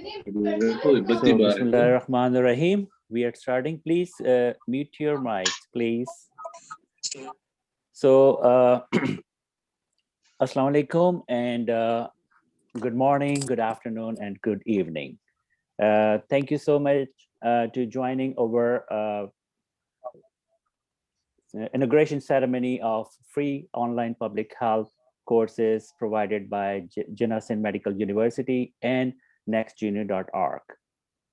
So, Bismillahirrahmanirrahim. We are starting. Please mute your mics, please. So, Assalamu alaikum and good morning, good afternoon, and good evening. Thank you so much to joining our inauguration ceremony of free online public health courses provided by Jinasin Medical University and nextjunior.org.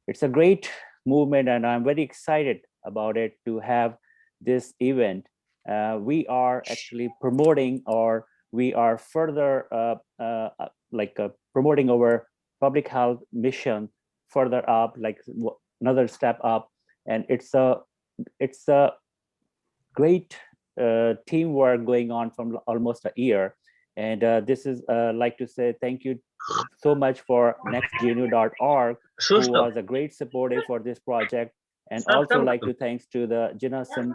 It's a great movement and I'm very excited about it to have this event. We are actually promoting, or we are further promoting our public health mission further up, like another step up. And it's a great teamwork going on from almost a year. And this is like to say thank you so much for nextgenu.org, who was a great supporter for this project. And also like to thanks to the Jinasim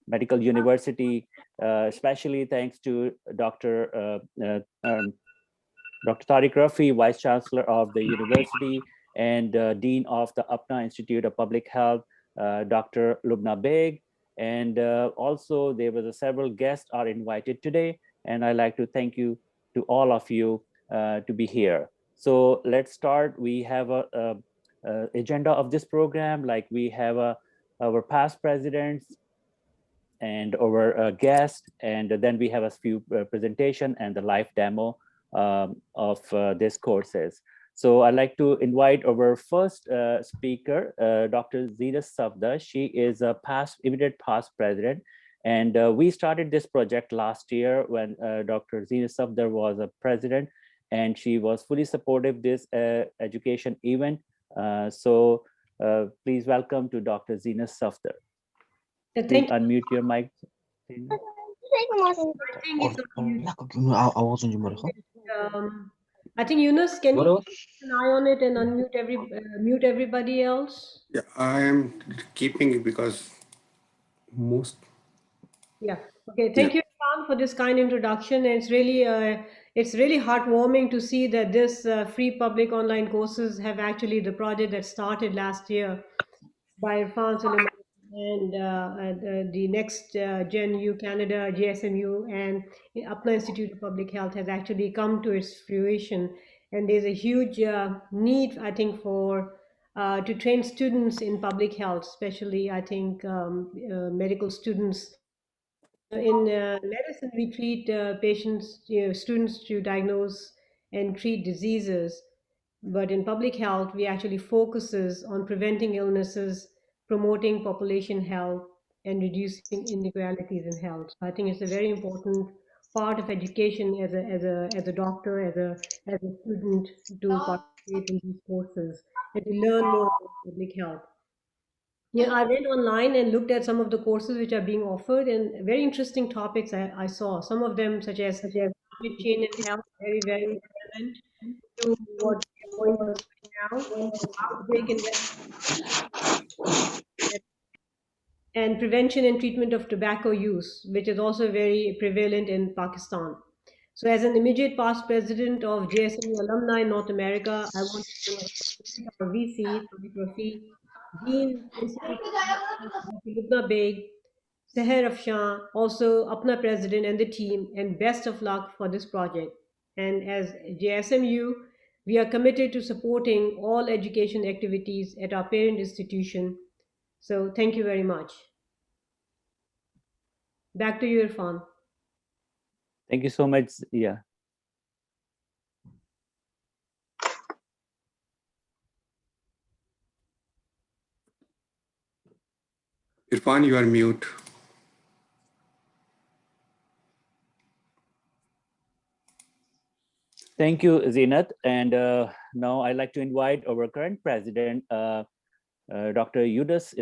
Medical University, especially thanks to Dr. Tariq Rafi, Vice Chancellor of the university and Dean of the Apna Institute of Public Health, Dr. Lubna Beg. And also there was several guests are invited today. And I'd like to thank you to all of you to be here. So let's start. We have a agenda of this program, like we have our past presidents and our guests, and then we have a few presentation and the live demo of these courses. So I'd like to invite our first speaker, Dr. Zina Safdar. She is a immediate past president. And we started this project last year when Dr. Zina Safdar was a president, and she was fully supportive this education event. So please welcome to Dr. Zina Safdar. Please unmute your mic. I think Yunus, can you keep an eye on it and unmute mute everybody else? Yeah, I am keeping it because most. Yeah. Okay. Thank you, Irfan, for this kind introduction. And it's really heartwarming to see that this free public online courses have actually the project that started last year by Irfan Suleiman and the Next Gen U Canada, JSMU, and Apna Institute of Public Health has actually come to its fruition. And there's a huge need, I think, for to train students in public health, especially, I think, medical students. In medicine, we treat patients, students to diagnose and treat diseases. But in public health, we actually focuses on preventing illnesses, promoting population health, and reducing inequalities in health. So I think it's a very important part of education as a doctor, as a student to participate in these courses and to learn more about public health. Yeah, I went online and looked at some of the courses which are being offered, and very interesting topics I saw. Some of them, such as climate change and health, very, very relevant to what we're going through right now, outbreak in and prevention and treatment of tobacco use, which is also very prevalent in Pakistan. So, as an immediate past president of JSMU Alumni in North America, I want to thank our VC, Tariq Rafi, Dean Institute of Lubna Beg, Seher Afshan, also Apna president and the team, and best of luck for this project. And as JSMU, we are committed to supporting all education activities at our parent institution. So thank you very much. Back to you, Irfan. Thank you so much. Yeah. Irfan, you are mute. Thank you, Zinat. And now I'd like to invite our current president, Dr. Yunus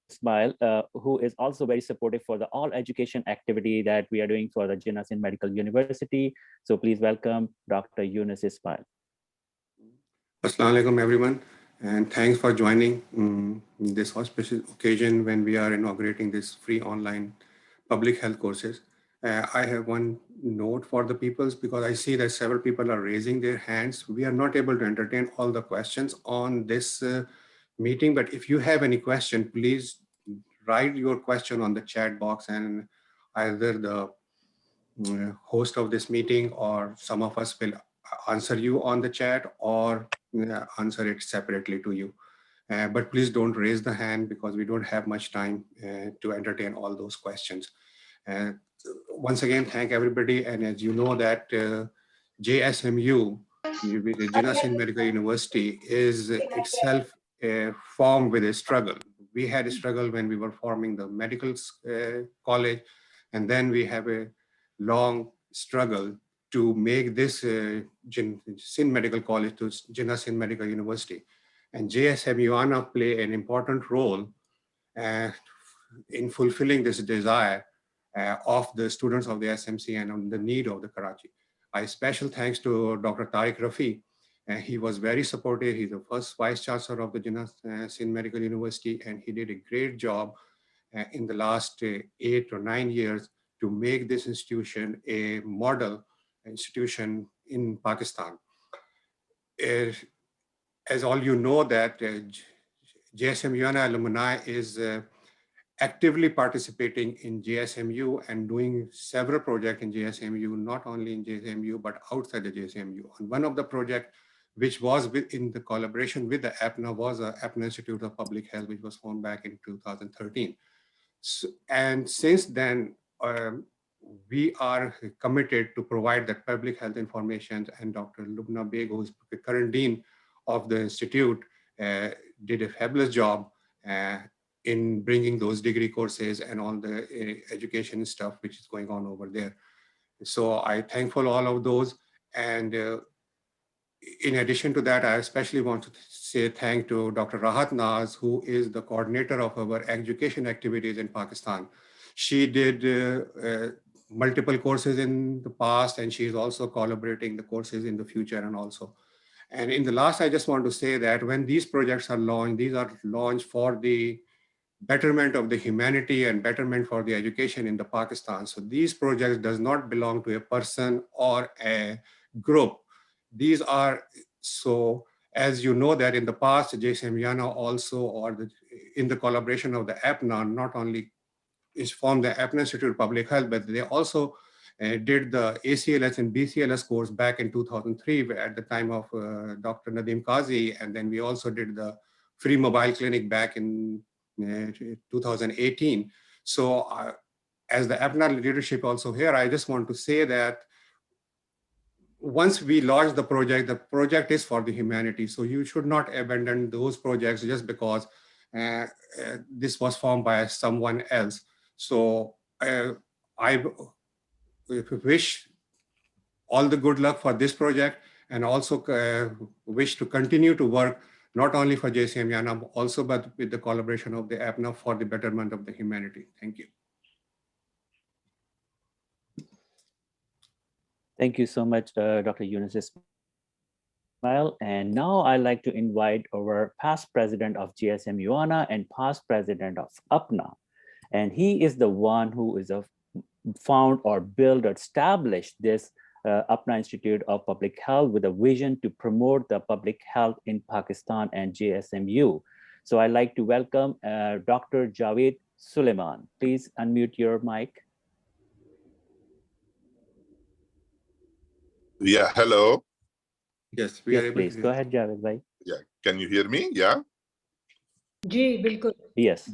Ismail, who is also very supportive for the all education activity that we are doing for the Jinasin Medical University. So please welcome Dr. Yunus Ismail. Assalamu alaikum, everyone. And thanks for joining this auspicious occasion when we are inaugurating this free online public health courses. I have one note for the peoples because I see that several people are raising their hands. We are not able to entertain all the questions on this meeting, but if you have any question, please write your question on the chat box, and either the host of this meeting or some of us will answer you on the chat or answer it separately to you. But please don't raise the hand because we don't have much time to entertain all those questions. Uh, Once again, thank everybody. And as you know that JSMU, Jinnah Sindh Medical University, is itself formed with a struggle. We had a struggle when we were forming the medical college, and then we have a long struggle to make this Sindh Medical College to Jinnah Sindh Medical University. And JSMU play an important role uh, in fulfilling this desire of the students of the SMC and on the need of the Karachi. I special thanks to Dr. Tariq Rafi. He was very supportive. He's the first vice chancellor of the Jinnah Sindh Medical University, and he did a great job in the last 8 or 9 years to make this institution a model institution in Pakistan. As all you know that JSMU alumni is actively participating in JSMU and doing several projects in JSMU, not only in JSMU, but outside the JSMU. And one of the projects which was in the collaboration with the APNA was the APNA Institute of Public Health, which was formed back in 2013. So, and since then, we are committed to provide that public health information, and Dr. Lubna Beg, who is the current dean of the institute, did a fabulous job in bringing those degree courses and all the education stuff which is going on over there. So I thankful all of those. And in addition to that, I especially want to say thank to Dr. Rahat Naz, who is the coordinator of our education activities in Pakistan. She did multiple courses in the past, and she is also collaborating the courses in the future and also. And in the last, I just want to say that when these projects are launched, these are launched for the betterment of the humanity and betterment for the education in the Pakistan. So these projects does not belong to a person or a group. These are, so as you know that in the past, JSMU also, or in the collaboration of the APNA, not only is formed the APNA Institute of Public Health, but they also did the ACLS and BCLS course back in 2003 at the time of Dr. Nadeem Qazi. And then we also did the free mobile clinic back in 2018. So as the APNA leadership also here, I just want to say that once we launch the project is for the humanity. So you should not abandon those projects just because this was formed by someone else. So I wish all the good luck for this project, and also wish to continue to work not only for JCM also, but with the collaboration of the APNA for the betterment of the humanity. Thank you. Thank you so much, Dr. Yunus Ismail. And now I'd like to invite our past president of GSM UANA and past president of UPNA. And he is the one who is found or built or established this UPNA Institute of Public Health with a vision to promote the public health in Pakistan and JSMU. So I'd like to welcome Dr. Javed Suleiman. Please unmute your mic. Yeah, hello. Yes, we are able please. to hear. Go ahead, Javed bhai. Yeah, can you hear me? Yeah. Ji, bilkul. Yes.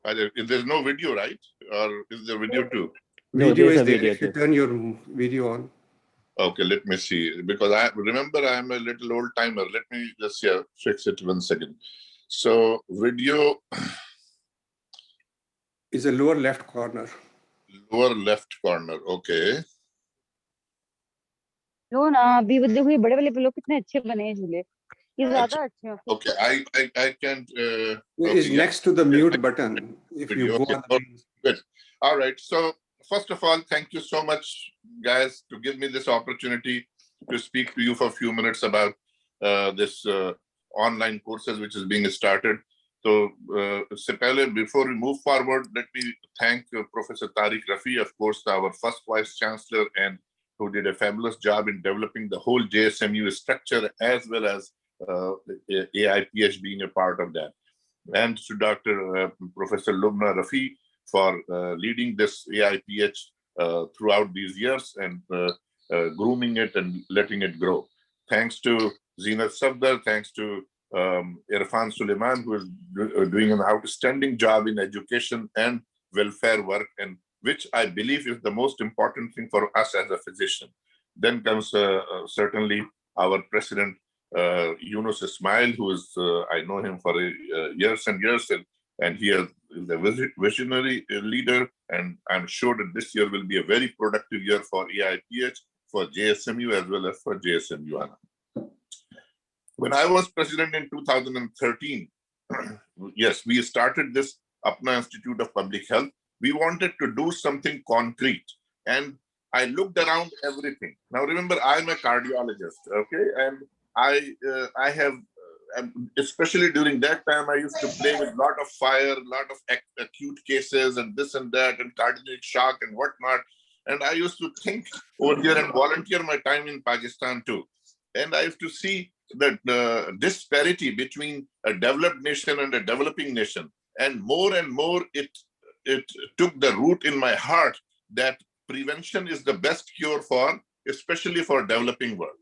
There's no video, right? Or is there video too? No, Video there's is a there. video If you too. turn your video on. Okay, let me see. Because I remember I'm a little old timer. Let me just fix it 1 second. So video Is a lower left corner. lower left corner. Okay. लो ना अभी वो देखो ये बड़े वाले लोग कितने अच्छे बने हैं झूले ये ज्यादा अच्छे हैं Okay, I can't. Is next to the mute button. If Video, you go okay. on the Good. All right. So first of all, thank you so much, guys, to give me this opportunity to speak to you for a few minutes about this online courses which is being started. So, before we move forward, let me thank Professor Tariq Rafi, of course, our first Vice Chancellor, and who did a fabulous job in developing the whole JSMU structure, as well as AIPH being a part of that. And to Dr. Professor Lubna Rafi for leading this AIPH throughout these years and grooming it and letting it grow. Thanks to Zinat Safdar, thanks to Irfan Suleiman, who is doing an outstanding job in education and welfare work, and which I believe is the most important thing for us as a physician. Then comes certainly our president, Yunus Ismail, who is, I know him for years and years, and he is a visionary leader, and I'm sure that this year will be a very productive year for AIPH, for JSMU, as well as for JSMU. When I was president in 2013, yes, we started this Apna Institute of Public Health. We wanted to do something concrete, and I looked around everything. Now, remember, I'm a cardiologist, okay, and I have, especially during that time, I used to play with a lot of fire, a lot of acute cases, and this and that, and cardiac shock and whatnot. And I used to think over here and volunteer my time in Pakistan too. And I used to see the disparity between a developed nation and a developing nation. And more it took the root in my heart that prevention is the best cure for, especially for developing world,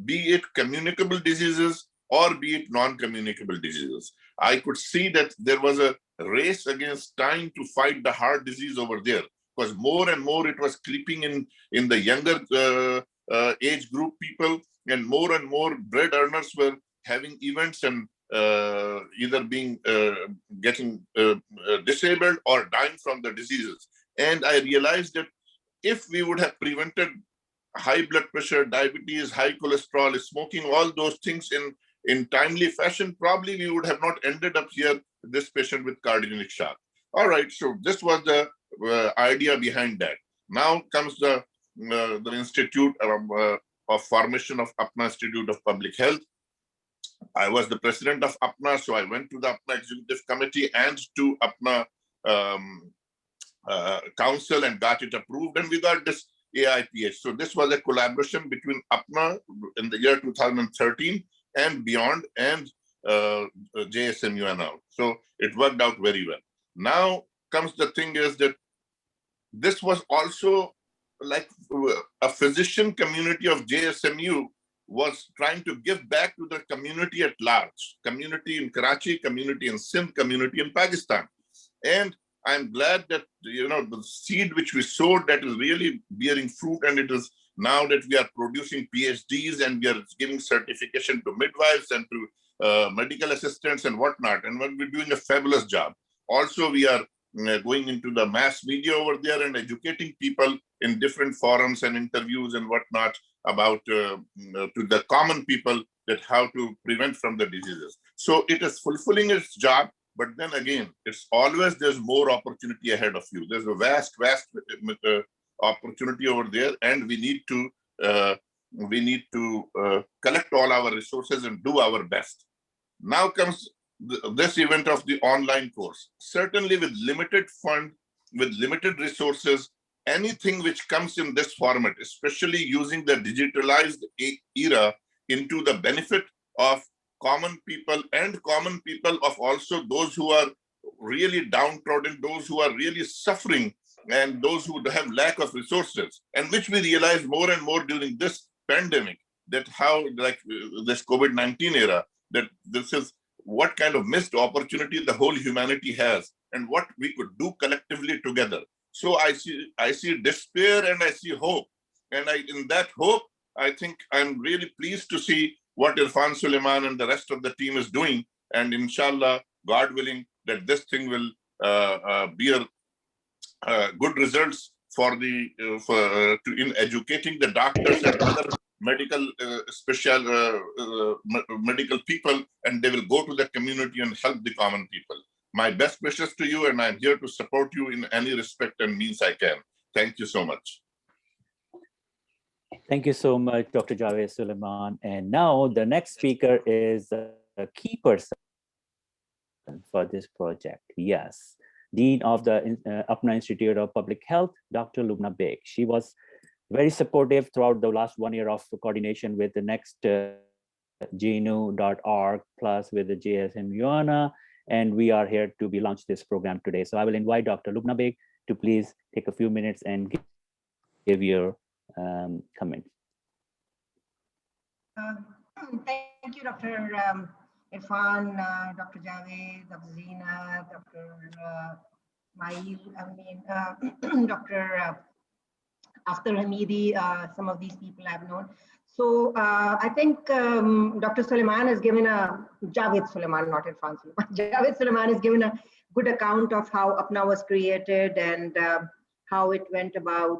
be it communicable diseases or be it non-communicable diseases. I could see that there was a race against time to fight the heart disease over there, because more and more it was creeping in the younger age group people, and more bread earners were having events and either being getting disabled or dying from the diseases. And I realized that if we would have prevented high blood pressure, diabetes, high cholesterol, smoking, all those things in timely fashion, probably we would have not ended up here, this patient with cardiac shock. All right, so this was the idea behind that. Now comes the Institute of Formation of Apna Institute of Public Health. I was the president of Apna, so I went to the Apna Executive Committee and to Apna Council and got it approved, and we got this AIPH. So this was a collaboration between Apna in the year 2013 and beyond, and JSMU and all. So it worked out very well. Now comes the thing is that this was also like a physician community of JSMU was trying to give back to the community at large, community in Karachi, community in Sindh, community in Pakistan. And I'm glad that, you know, the seed which we sowed, that is really bearing fruit, and it is now that we are producing PhDs and we are giving certification to midwives and to medical assistants and whatnot, and we're doing a fabulous job. Also, we are going into the mass media over there and educating people in different forums and interviews and whatnot about to the common people that how to prevent from the diseases. So it is fulfilling its job, but then again, it's always there's more opportunity ahead of you. There's a vast opportunity over there, and we need to collect all our resources and do our best. Now comes this event of the online course. Certainly with limited fund, with limited resources, anything which comes in this format, especially using the digitalized era into the benefit of common people, and common people of also those who are really downtrodden, those who are really suffering, and those who have lack of resources, and which we realize more and more during this pandemic, that how, like this COVID-19 era, that this is what kind of missed opportunity the whole humanity has, and what we could do collectively together. So I see despair and I see hope, and in that hope, I think I'm really pleased to see what Irfan Suleiman and the rest of the team is doing, and inshallah, God willing, that this thing will bear good results for in educating the doctors and other medical medical people, and they will go to the community and help the common people. My best wishes to you, and I'm here to support you in any respect and means I can. Thank you so much. Thank you so much, Dr. Javed Suleiman. And now the next speaker is a key person for this project. Yes, Dean of the Apna Institute of Public Health, Dr. Lubna Beg. She was very supportive throughout the last 1 year of coordination with the next gnu.org plus with the JSM UANA. And we are here to be launch this program today. So I will invite Dr. Lubna Beg to please take a few minutes and give your comments. Thank you, Dr. Irfan, Dr. Javed, Dr. Zina, Dr. Mail, Dr. Akhtar Hamidi, some of these people I've known. So I think Dr. Suleiman has given Javed Suleiman, not Irfan Suleiman. Javed Suleiman has given a good account of how Apna was created and how it went about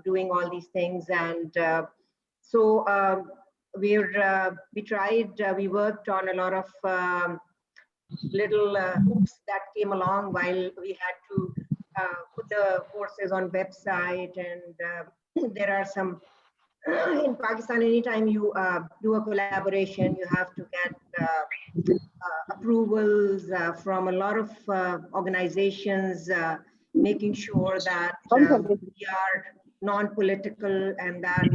doing all these things. And we worked on a lot of little hoops that came along while we had to put the courses on website. And there are some, in Pakistan, anytime you do a collaboration, you have to get approvals from a lot of organizations, making sure that we are non-political and that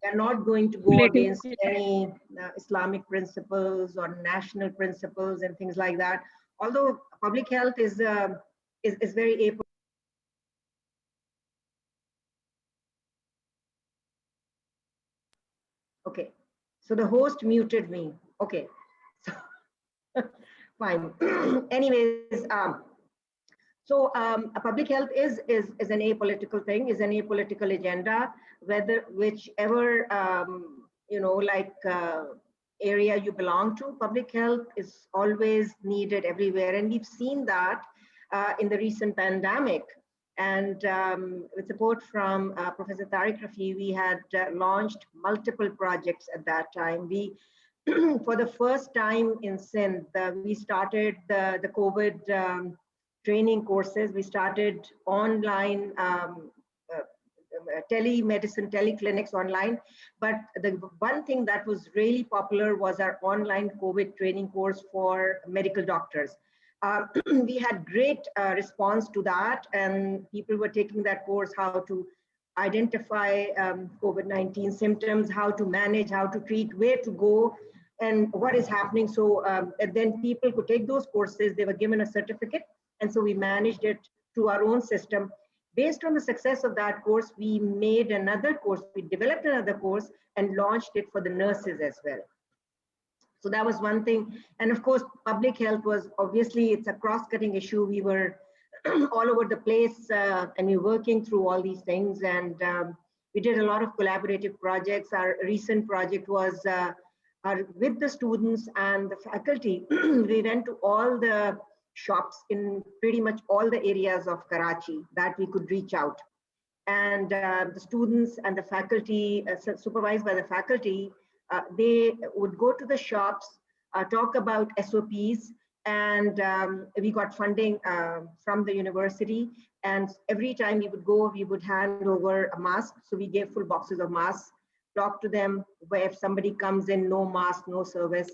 they're not going to go against any Islamic principles or national principles and things like that. Although public health is very okay. So the host muted me. Okay, so fine. Anyways, a public health is an apolitical thing, is an apolitical agenda, whichever area you belong to, public health is always needed everywhere. And we've seen that in the recent pandemic. And with support from Professor Tariq Rafi, we had launched multiple projects at that time. We, for the first time in Sindh, we started the COVID training courses. We started online telemedicine, teleclinics online. But the one thing that was really popular was our online COVID training course for medical doctors. We had great response to that, and people were taking that course, how to identify COVID-19 symptoms, how to manage, how to treat, where to go, and what is happening. So and then people could take those courses, they were given a certificate, and so we managed it through our own system. Based on the success of that course, we made another course, we developed another course and launched it for the nurses as well. So that was one thing. And of course, public health was obviously, it's a cross-cutting issue. We were all over the place and we were working through all these things. And we did a lot of collaborative projects. Our recent project was with the students and the faculty. We went to all the shops in pretty much all the areas of Karachi that we could reach out. And the students and the faculty, supervised by the faculty, they would go to the shops, talk about SOPs, and we got funding from the university. And every time we would go, we would hand over a mask. So we gave full boxes of masks, talk to them where if somebody comes in, no mask, no service.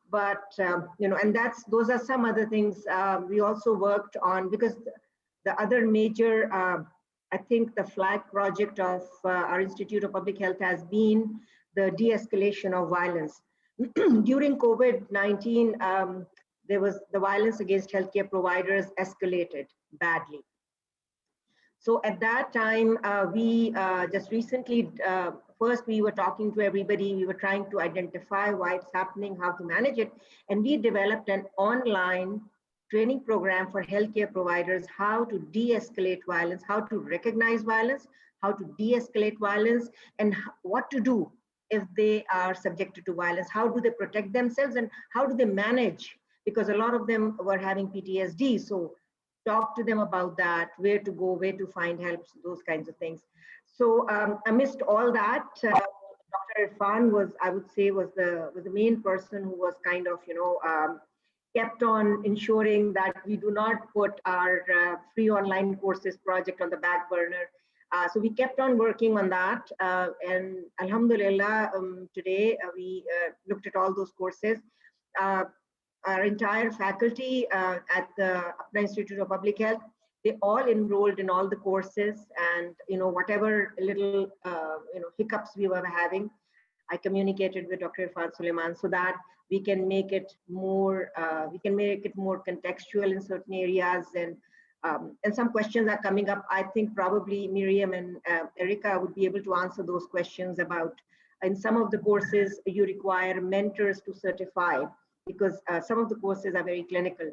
But, and those are some other things we also worked on, because the other major, I think the flag project of our Institute of Public Health has been the de-escalation of violence. During COVID-19, there was the violence against healthcare providers escalated badly. So at that time, we just recently, first we were talking to everybody, we were trying to identify why it's happening, how to manage it. And we developed an online training program for healthcare providers, how to de-escalate violence, how to recognize violence, how to de-escalate violence, and what to do if they are subjected to violence. How do they protect themselves and how do they manage? Because a lot of them were having PTSD. So talk to them about that, where to go, where to find help, those kinds of things. So amidst all that, Dr. Irfan was, I would say, was the main person who was kind of, kept on ensuring that we do not put our free online courses project on the back burner. So we kept on working on that. And Alhamdulillah, today we looked at all those courses. our entire faculty at the Apna Institute of Public Health, they all enrolled in all the courses, and whatever little hiccups we were having, I communicated with Dr. Irfan Suleiman so that we can make it more contextual in certain areas, and some questions are coming up. I think probably Miriam and Erica would be able to answer those questions about, in some of the courses you require mentors to certify, because some of the courses are very clinical.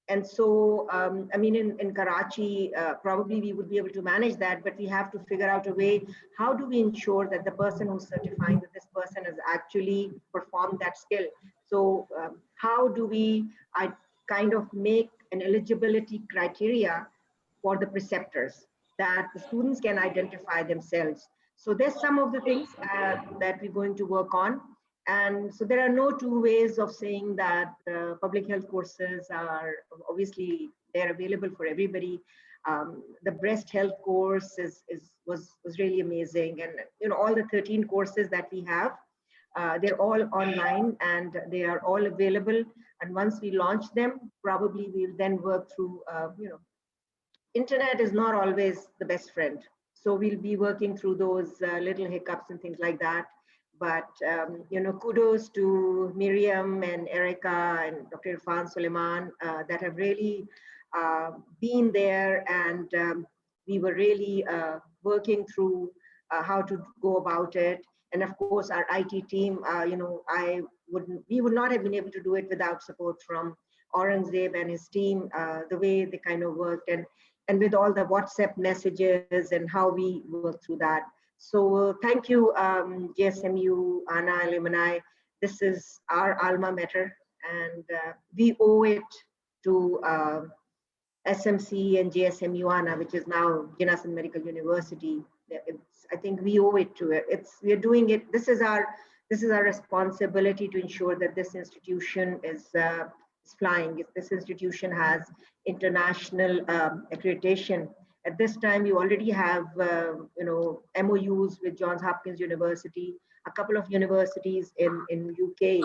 And so, I mean, in Karachi, probably we would be able to manage that, but we have to figure out a way, how do we ensure that the person who's certifying that this person has actually performed that skill? So how do we kind of make an eligibility criteria for the preceptors that the students can identify themselves? So there's some of the things that we're going to work on. And so there are no two ways of saying that public health courses are, obviously they're available for everybody. The breast health course was really amazing. And all the 13 courses that we have, they're all online and they are all available. And once we launch them, probably we'll then work through, internet is not always the best friend. So we'll be working through those little hiccups and things like that. But kudos to Miriam and Erica and Dr. Irfan Suleiman that have really been there, and we were really working through how to go about it. And of course, our IT team, we would not have been able to do it without support from Aurangzeb and his team, the way they kind of worked, and with all the WhatsApp messages and how we worked through that. So thank you, JSMU, ANA alumni. This is our alma mater, and we owe it to SMC and JSMU ANA, which is now Jinasan Medical University. I think we owe it to it. We're doing it. This is our responsibility to ensure that this institution is flying. If this institution has international accreditation. At this time, you already have MOUs with Johns Hopkins University, a couple of universities in UK,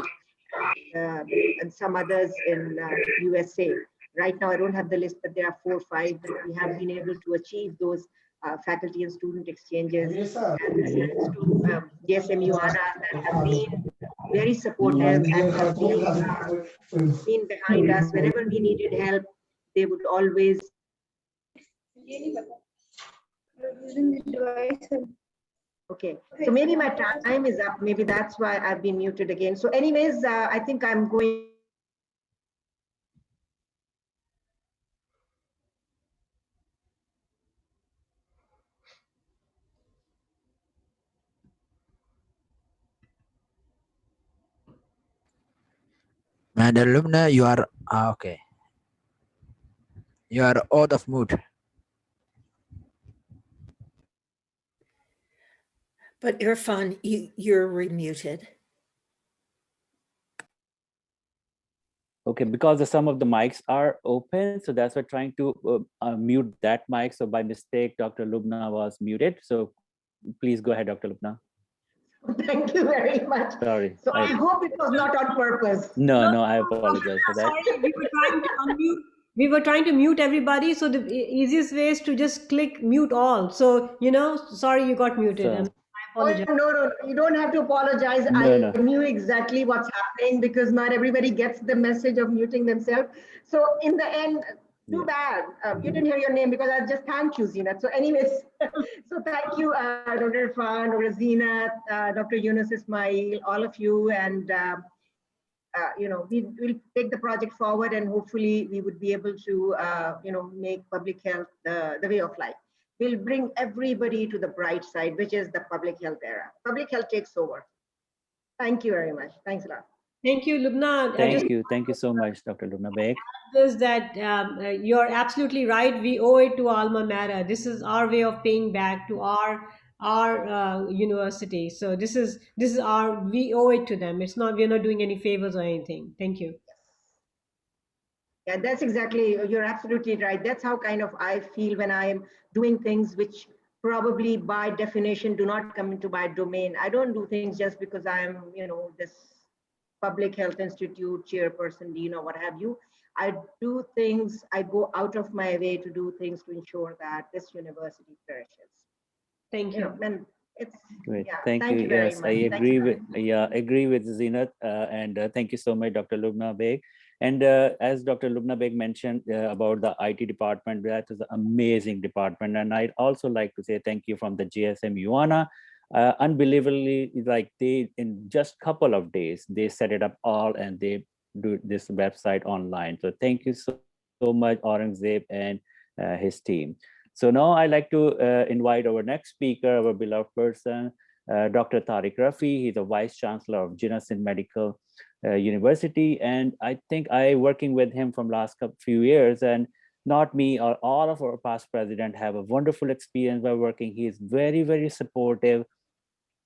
and some others in USA. Right now, I don't have the list, but there are 4 or 5 that we have been able to achieve those faculty and student exchanges. And thanks to JSMU ANA that have been very supportive and have been behind us. Whenever we needed help, they would always. Okay, so maybe my time is up. Maybe that's why I've been muted again. So anyways, I think I'm going. Madam Lumna, you are okay. You are out of mood. But Irfan, you're remuted. Okay, because some of the mics are open, so that's why trying to mute that mic. So by mistake, Dr. Lubna was muted. So please go ahead, Dr. Lubna. Thank you very much. Sorry. So I hope it was not on purpose. No, I apologize for that. Sorry, we were trying to unmute. We were trying to mute everybody, so the easiest way is to just click mute all. So, sorry you got muted. So, and I apologize. No, you don't have to apologize. No. I knew exactly what's happening because not everybody gets the message of muting themselves. So in the end, too bad. You didn't hear your name because I just thanked you, Zeenat. So anyways, so thank you, Dr. Irfan, Dr. Zeenat, Dr. Yunus Ismail, all of you. And, we'll take the project forward, and hopefully we would be able to, make public health the way of life. We'll bring everybody to the bright side, which is the public health era. Public health takes over. Thank you very much. Thanks a lot. Thank you, Lubna. Thank you so much, Dr. Lubna Beg. Is that you're absolutely right. We owe it to alma mater. This is our way of paying back to our university. So this is we owe it to them. We're not doing any favors or anything. Thank you. Yeah, that's exactly, you're absolutely right. That's how kind of I feel when I'm doing things which probably by definition do not come into my domain. I don't do things just because I'm, this public health institute chairperson, dean, or what have you. I do things, I go out of my way to do things to ensure that this university flourishes. Thank You you. know, and it's, Great. yeah, Thank you. thank you very Yes, I much. Thanks, agree with, Tarek. agree with Zinat. And thank you so much, Dr. Lubna Beg. And as Dr. Lubna Beg mentioned about the IT department, that is an amazing department. And I'd also like to say thank you from the GSM UANA. Unbelievably, like they, in just couple of days, they set it up all and they do this website online. So thank you so much, Aurangzeb and his team. So now I'd like to invite our next speaker, our beloved person, Dr. Tariq Rafi. He's the Vice Chancellor of Jinnah Medical University. And I think I working with him from last few years, and not me or all of our past president have a wonderful experience by working. He is very, very supportive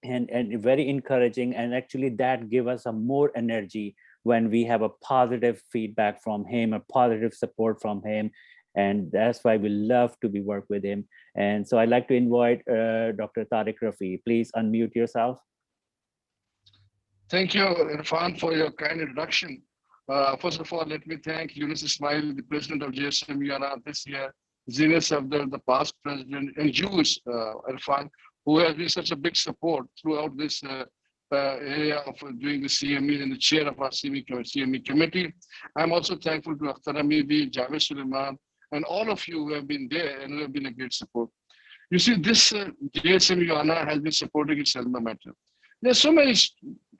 and very encouraging, and actually that give us a more energy when we have a positive feedback from him, a positive support from him, and that's why we love to be work with him. And so I'd like to invite Dr. Tariq Rafi. Please unmute yourself. Thank you, Irfan, for your kind introduction. First of all, let me thank Yunus Ismail, the president of JSM UNR this year, Zinus Abdul, the past president, and you, Irfan, who has been such a big support throughout this area of doing the CME and the chair of our CME committee. I'm also thankful to Akhtar Amidi, Javed Suleiman, and all of you who have been there and who have been a great support. You see, this JSM UNR has been supporting its alma mater. There's so many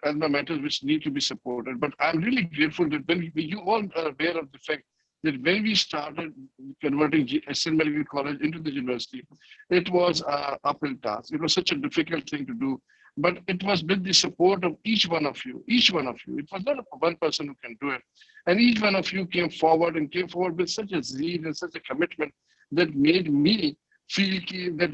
alma maters which need to be supported, but I'm really grateful that when you all are aware of the fact that when we started converting SN Medical College into the university, it was an uphill task. It was such a difficult thing to do, but it was with the support of each one of you, each one of you. It was not one person who can do it. And each one of you came forward with such a zeal and such a commitment that made me feel that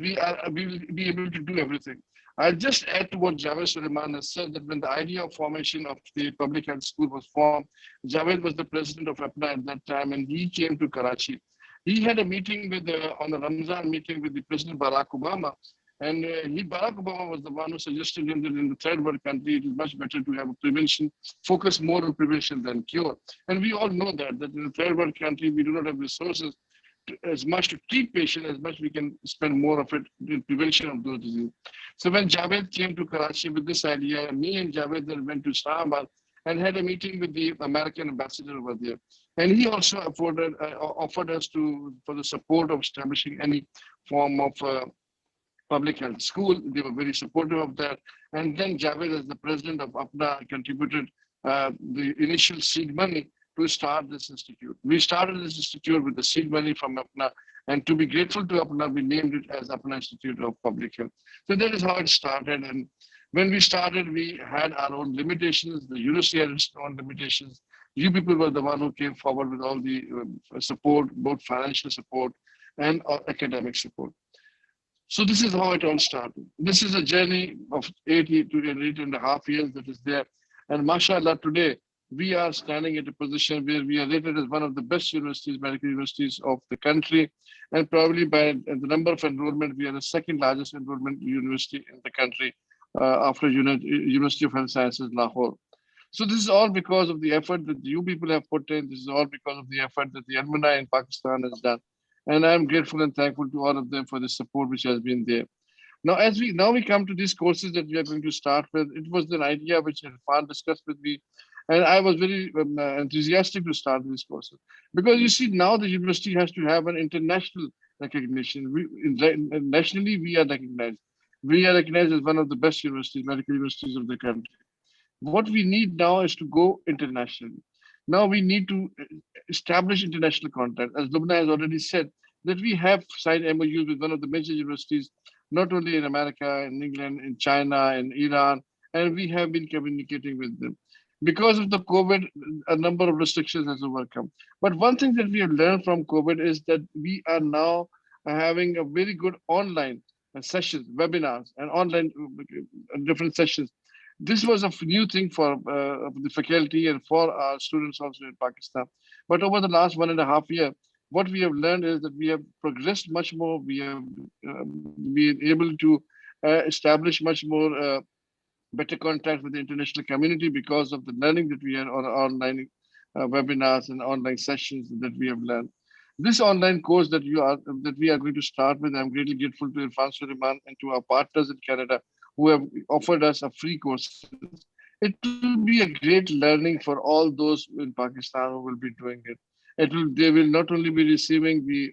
we will be able to do everything. I'll just add to what Javed Suleiman has said, that when the idea of formation of the public health school was formed, Javed was the president of APNA at that time, and he came to Karachi. He had a meeting with on the Ramzan meeting with the President Barack Obama, and Barack Obama was the one who suggested him that in the third world country, it is much better to have a prevention, focus more on prevention than cure. And we all know that in the third world country, we do not have resources as much to treat patients, as much we can spend more of it in prevention of those diseases. So when Javed came to Karachi with this idea, me and Javed then went to Islamabad and had a meeting with the American ambassador over there. And he also offered us for the support of establishing any form of public health school. They were very supportive of that. And then Javed, as the president of APNA, contributed the initial seed money to start this institute. We started this institute with the seed money from APNA, and to be grateful to APNA, we named it as APNA Institute of Public Health. So that is how it started. And when we started, we had our own limitations. The university had its own limitations. You people were the one who came forward with all the support, both financial support and academic support. So this is how it all started. This is a journey of 8.5 years that is there. And mashallah, today, we are standing at a position where we are rated as one of the best universities, medical universities of the country. And probably by the number of enrollment, we are the second largest enrollment university in the country after University of Health Sciences, Lahore. So this is all because of the effort that you people have put in. This is all because of the effort that the alumni in Pakistan has done. And I'm grateful and thankful to all of them for the support which has been there. Now we come to these courses that we are going to start with. It was an idea which Irfan discussed with me, and I was very enthusiastic to start these courses, because you see, now the university has to have an international recognition. Nationally, we are recognized. We are recognized as one of the best universities, medical universities of the country. What we need now is to go internationally. Now we need to establish international contact. As Lubna has already said, that we have signed MOUs with one of the major universities, not only in America, in England, in China, in Iran, and we have been communicating with them. Because of the COVID, a number of restrictions has overcome. But one thing that we have learned from COVID is that we are now having a very good online sessions, webinars, and online different sessions. This was a new thing for the faculty and for our students also in Pakistan. But over the last 1.5 years, what we have learned is that we have progressed much more. We have been able to establish much more better contact with the international community because of the learning that we had on online webinars and online sessions that we have learned. This online course that we are going to start with, I'm greatly grateful to Irfan Suleiman and to our partners in Canada who have offered us a free courses. It will be a great learning for all those in Pakistan who will be doing it. They will not only be receiving the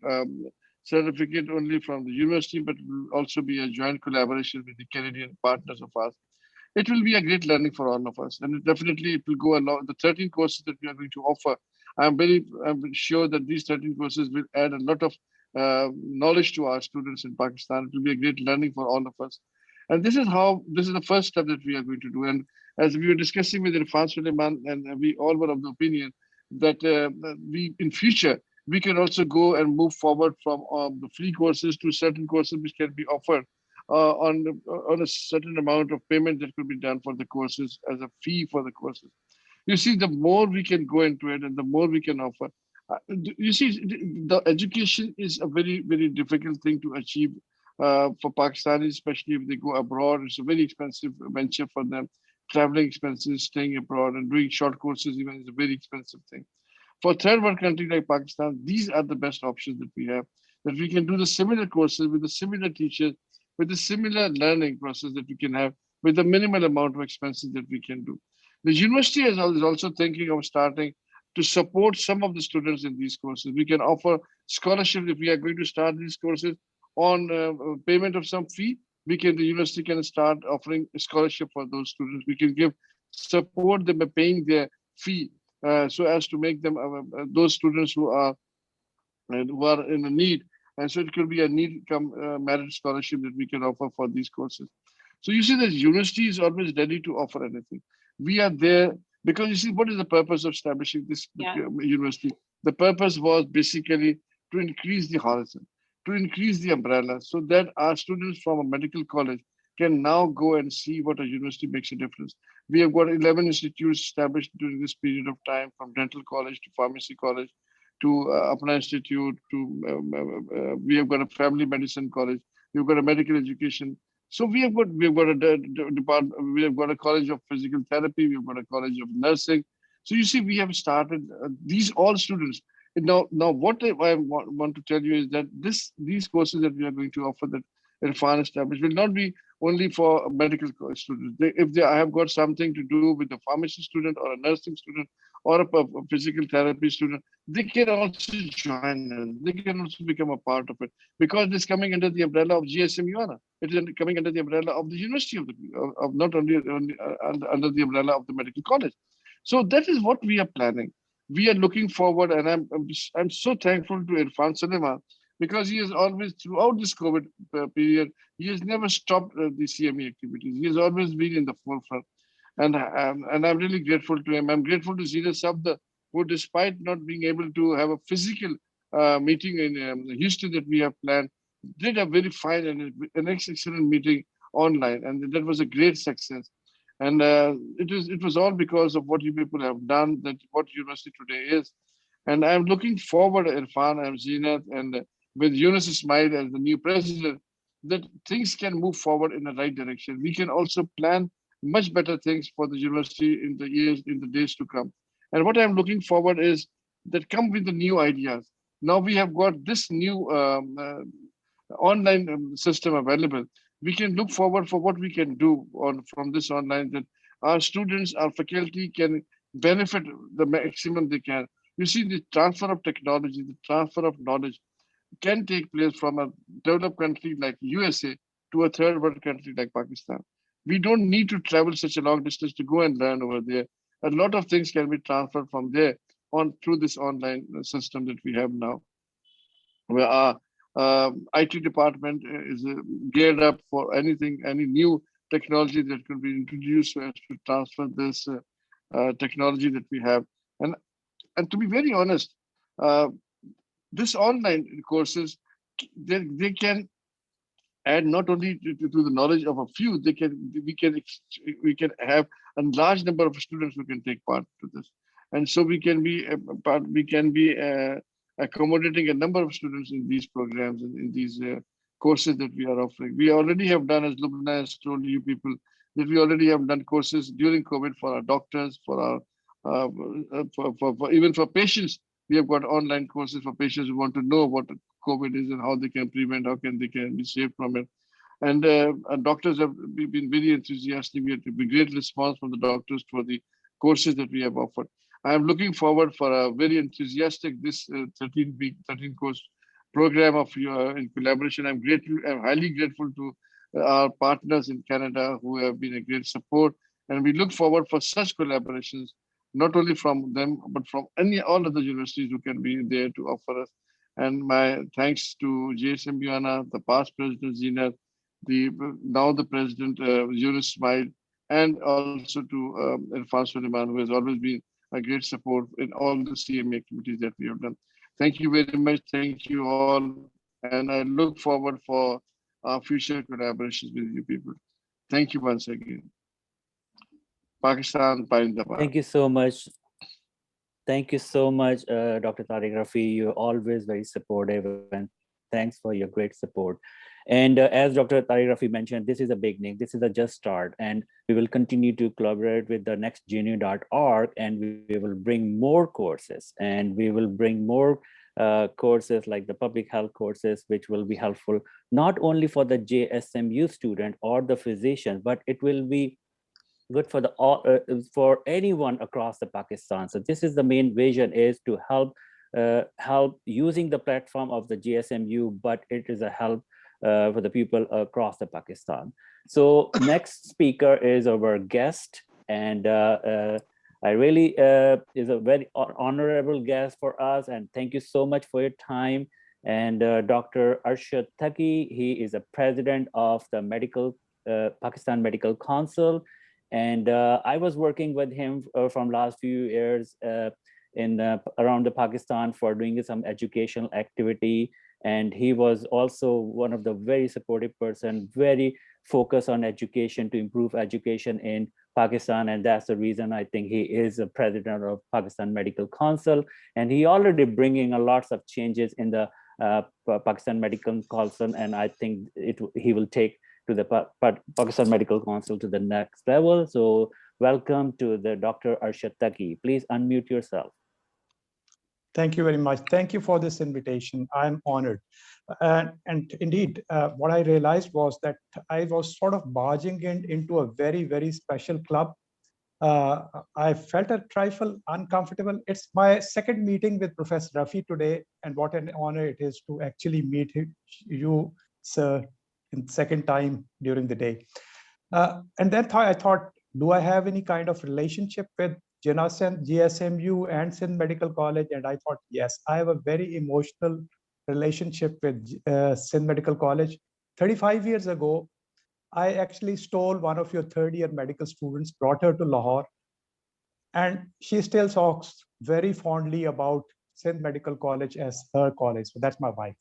certificate only from the university, but it will also be a joint collaboration with the Canadian partners of ours. It will be a great learning for all of us, and it will go along. The 13 courses that we are going to offer, I'm sure that these 13 courses will add a lot of knowledge to our students in Pakistan. It will be a great learning for all of us, and this is the first step that we are going to do. And as we were discussing with Irfan Suleiman, and we all were of the opinion that we in future we can also go and move forward from the free courses to certain courses which can be offered on a certain amount of payment that could be done for the courses as a fee for the courses. You see, the more we can go into it and the more we can offer. You see, the education is a very, very difficult thing to achieve for Pakistanis, especially if they go abroad. It's a very expensive venture for them. Traveling expenses, staying abroad, and doing short courses even is a very expensive thing. For third world country like Pakistan, these are the best options that we have. That we can do the similar courses with the similar teachers, with the similar learning process that we can have, with the minimal amount of expenses that we can do. The university is also thinking of starting to support some of the students in these courses. We can offer scholarship if we are going to start these courses on payment of some fee. The university can start offering a scholarship for those students. We can support them by paying their fee so as to make them those students who are in a need. And so it could be a need come merit scholarship that we can offer for these courses. So you see that university is always ready to offer anything. We are there because you see, what is the purpose of establishing this university? The purpose was basically to increase the horizon, to increase the umbrella so that our students from a medical college can now go and see what a university makes a difference. We have got 11 institutes established during this period of time, from dental college to pharmacy college to Apna Institute, we have got a family medicine college, we've got a medical education. So we have got a department, we have got a college of physical therapy, we've got a college of nursing. So you see, we have started these all students. And now what I want to tell you is that these courses that we are going to offer that Irfan established will not be only for medical students. If they have got something to do with a pharmacy student or a nursing student or a physical therapy student, they can also join us. They can also become a part of it because it's coming under the umbrella of GSMUANA. It is coming under the umbrella of the university of not only under the umbrella of the medical college. So that is what we are planning. We are looking forward, and I'm so thankful to Irfan Suleiman because he has always, throughout this COVID period, he has never stopped the CME activities. He has always been in the forefront. And I'm really grateful to him. I'm grateful to Zina Sabda, who, despite not being able to have a physical meeting in Houston that we have planned, did a very fine and an excellent meeting online, and that was a great success. And it was all because of what you people have done, that what university today is. And I'm looking forward, Irfan, I'm Zinat, and with Yunus Ismail as the new president, that things can move forward in the right direction. We can also plan much better things for the university in the days to come. And what I'm looking forward is that come with the new ideas. Now we have got this new online system available. We can look forward for what we can do from this online, that our students, our faculty can benefit the maximum they can. You see, the transfer of technology, the transfer of knowledge can take place from a developed country like USA to a third world country like Pakistan. We don't need to travel such a long distance to go and learn over there. A lot of things can be transferred from there on through this online system that we have now, where our IT department is geared up for anything, any new technology that could be introduced so as to transfer this technology that we have. And to be very honest, uh, this online courses, they can add not only to the knowledge of a few, we can have a large number of students who can take part to this, and so we can be accommodating a number of students in these programs and in these courses that we are offering. We already have done, as Lubna has told you people, that we already have done courses during COVID for our doctors, for our even for patients. We have got online courses for patients who want to know what COVID is and how they can prevent, how can they can be safe from it. And doctors have been very enthusiastic. We had a great response from the doctors for the courses that we have offered. I am looking forward for a very enthusiastic this 13-week, 13-course program of in collaboration. I'm grateful. I'm highly grateful to our partners in Canada who have been a great support, and we look forward for such collaborations, not only from them but from all other universities who can be there to offer us. And my thanks to JSM Guyana, the past president Zina, the now the president Yunus Smile, and also to Irfan Suleiman, who has always been a great support in all the CMA activities that we have done. Thank you very much. Thank you all. And I look forward for our future collaborations with you people. Thank you once again. Pakistan, Pindabad. Thank you so much. Thank you so much, Dr. Tariq Rafi. You're always very supportive, and thanks for your great support. And as Dr. Tariq Rafi mentioned, this is a beginning. This is a just start, and we will continue to collaborate with the nextgenu.org, and we will bring more courses, and we will bring more courses like the public health courses, which will be helpful not only for the JSMU student or the physician, but it will be good for for anyone across the Pakistan. So this is the main vision, is to help using the platform of the GSMU, but it is a help for the people across the Pakistan. So next speaker is our guest, and I really is a very honorable guest for us, and thank you so much for your time. And Dr. Arshad Thaki, he is a president of the Pakistan Medical Council. And I was working with him from last few years around the Pakistan for doing some educational activity. And he was also one of the very supportive person, very focused on education to improve education in Pakistan. And that's the reason I think he is a president of Pakistan Medical Council. And he already bringing a lots of changes in the Pakistan Medical Council. And I think he will take to the Pakistan Medical Council to the next level. So welcome to the Dr. Arshad Thaki. Please unmute yourself. Thank you very much. Thank you for this invitation. I'm honored. And indeed, what I realized was that I was sort of barging into a very, very special club. I felt a trifle uncomfortable. It's my second meeting with Professor Rafi today, and what an honor it is to actually meet you, sir, in second time during the day. And then I thought, do I have any kind of relationship with GSMU and Sindh Medical College? And I thought, yes, I have a very emotional relationship with Sindh Medical College. 35 years ago, I actually stole one of your third-year medical students, brought her to Lahore, and she still talks very fondly about Sindh Medical College as her college. So that's my wife.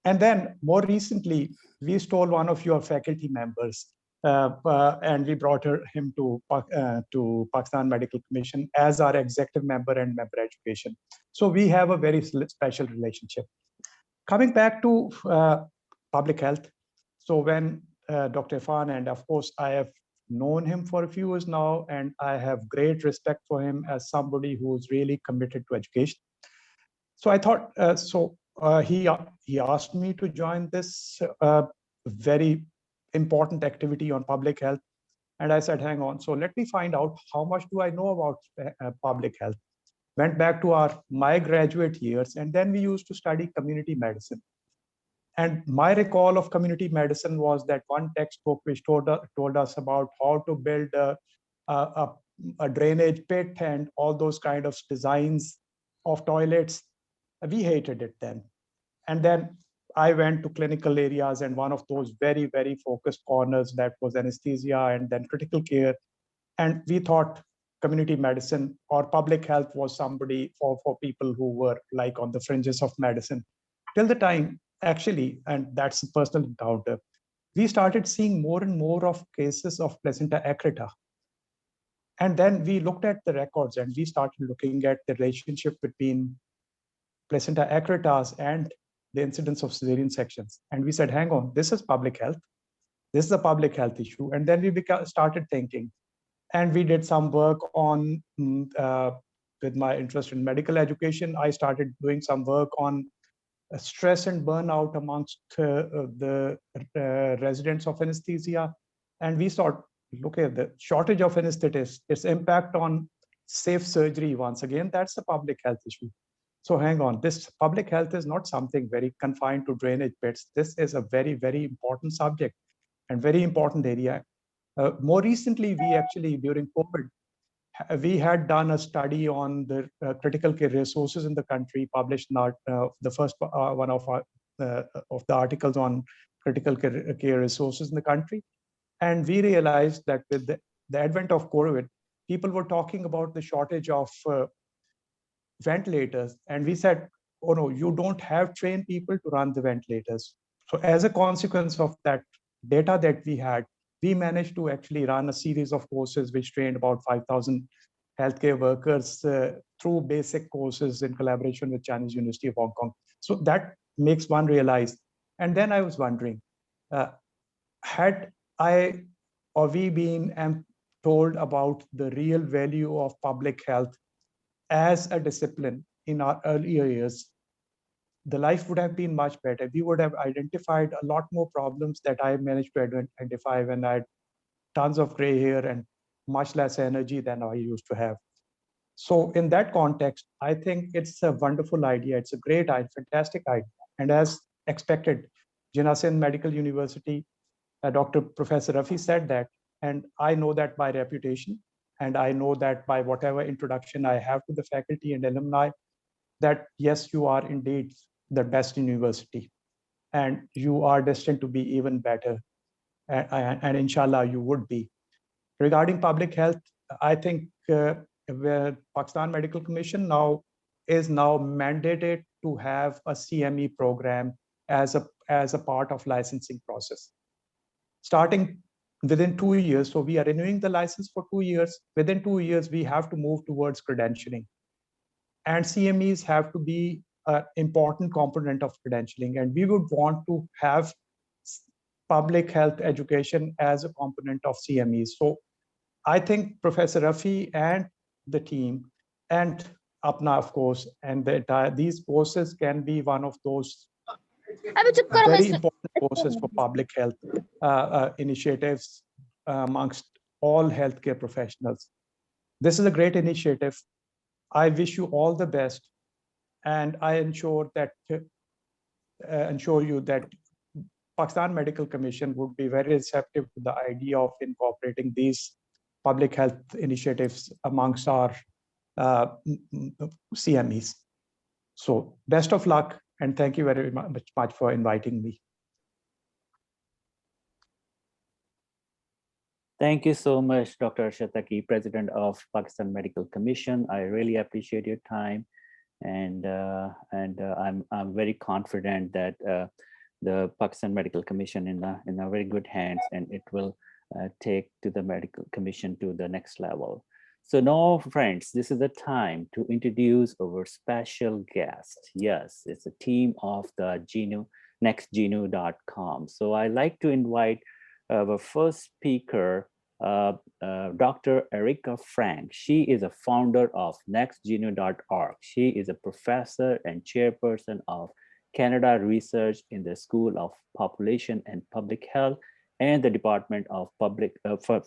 And then more recently, we stole one of your faculty members, and we brought him to Pakistan Medical Commission as our executive member and member education. So we have a very special relationship. Coming back to public health, so when Dr. Irfan, and of course I have known him for a few years now, and I have great respect for him as somebody who's really committed to education. So I thought, he asked me to join this very important activity on public health. And I said, hang on, so let me find out how much do I know about public health. Went back to my graduate years, and then we used to study community medicine. And my recall of community medicine was that one textbook which told us about how to build a drainage pit and all those kind of designs of toilets. We hated it then. And then I went to clinical areas, and one of those very, very focused corners that was anesthesia and then critical care. And we thought community medicine or public health was somebody for people who were like on the fringes of medicine. Till the time, actually, and that's a personal encounter, we started seeing more and more of cases of placenta acrita. And then we looked at the records, and we started looking at the relationship between placenta acritas and the incidence of cesarean sections. And we said, hang on, this is public health. This is a public health issue. And then we started thinking, and we did some work on, with my interest in medical education, I started doing some work on stress and burnout amongst the residents of anesthesia. And we saw, look at the shortage of anesthetists, its impact on safe surgery. Once again, that's a public health issue. So hang on, this public health is not something very confined to drainage pits. This is a very, very important subject and very important area. More recently, we actually, during COVID, we had done a study on the critical care resources in the country, published in the first one of the articles on critical care resources in the country. And we realized that with the advent of COVID, people were talking about the shortage of ventilators. And we said, oh no, you don't have trained people to run the ventilators. So as a consequence of that data that we had, we managed to actually run a series of courses which trained about 5,000 healthcare workers through basic courses in collaboration with Chinese University of Hong Kong. So that makes one realize. And then I was wondering, had I or we been told about the real value of public health as a discipline in our earlier years, the life would have been much better. We would have identified a lot more problems that I managed to identify when I had tons of gray hair and much less energy than I used to have. So in that context, I think it's a wonderful idea. It's a great idea, fantastic idea. And as expected, Jinnah Singh Medical University, Dr. Professor Rafi said that, and I know that by reputation, and I know that by whatever introduction I have to the faculty and alumni, that yes, you are indeed the best university, and you are destined to be even better. And inshallah, you would be. Regarding public health, I think where Pakistan Medical Commission is now mandated to have a CME program as a part of licensing process. Starting within 2 years, so we are renewing the license for 2 years. Within 2 years, we have to move towards credentialing. And CMEs have to be an important component of credentialing. And we would want to have public health education as a component of CMEs. So I think Professor Rafi and the team, and Apna, of course, and these courses can be one of those very important courses for public health initiatives amongst all healthcare professionals. This is a great initiative. I wish you all the best, and I ensure you that Pakistan Medical Commission would be very receptive to the idea of incorporating these public health initiatives amongst our CMEs. So best of luck, and thank you very much for inviting me. Thank you so much, Dr. Shataki, President of Pakistan Medical Commission. I really appreciate your time, and I'm very confident that the Pakistan Medical Commission in a very good hands, and it will take to the Medical Commission to the next level. So now, friends, this is the time to introduce our special guest. Yes, it's a team of the nextgenu.com. So I'd like to invite our first speaker, Dr. Erica Frank. She is a founder of nextgenu.org. She is a professor and chairperson of Canada Research in the School of Population and Public Health and the Department of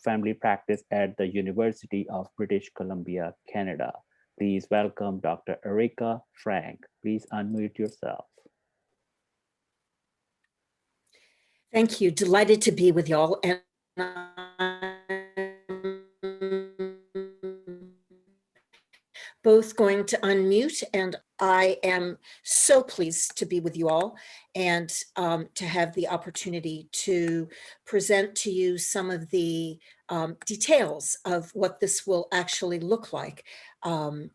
Family Practice at the University of British Columbia, Canada. Please welcome Dr. Erica Frank. Please unmute yourself. Thank you. Delighted to be with y'all. And both going to unmute, and I am so pleased to be with you all and to have the opportunity to present to you some of the details of what this will actually look like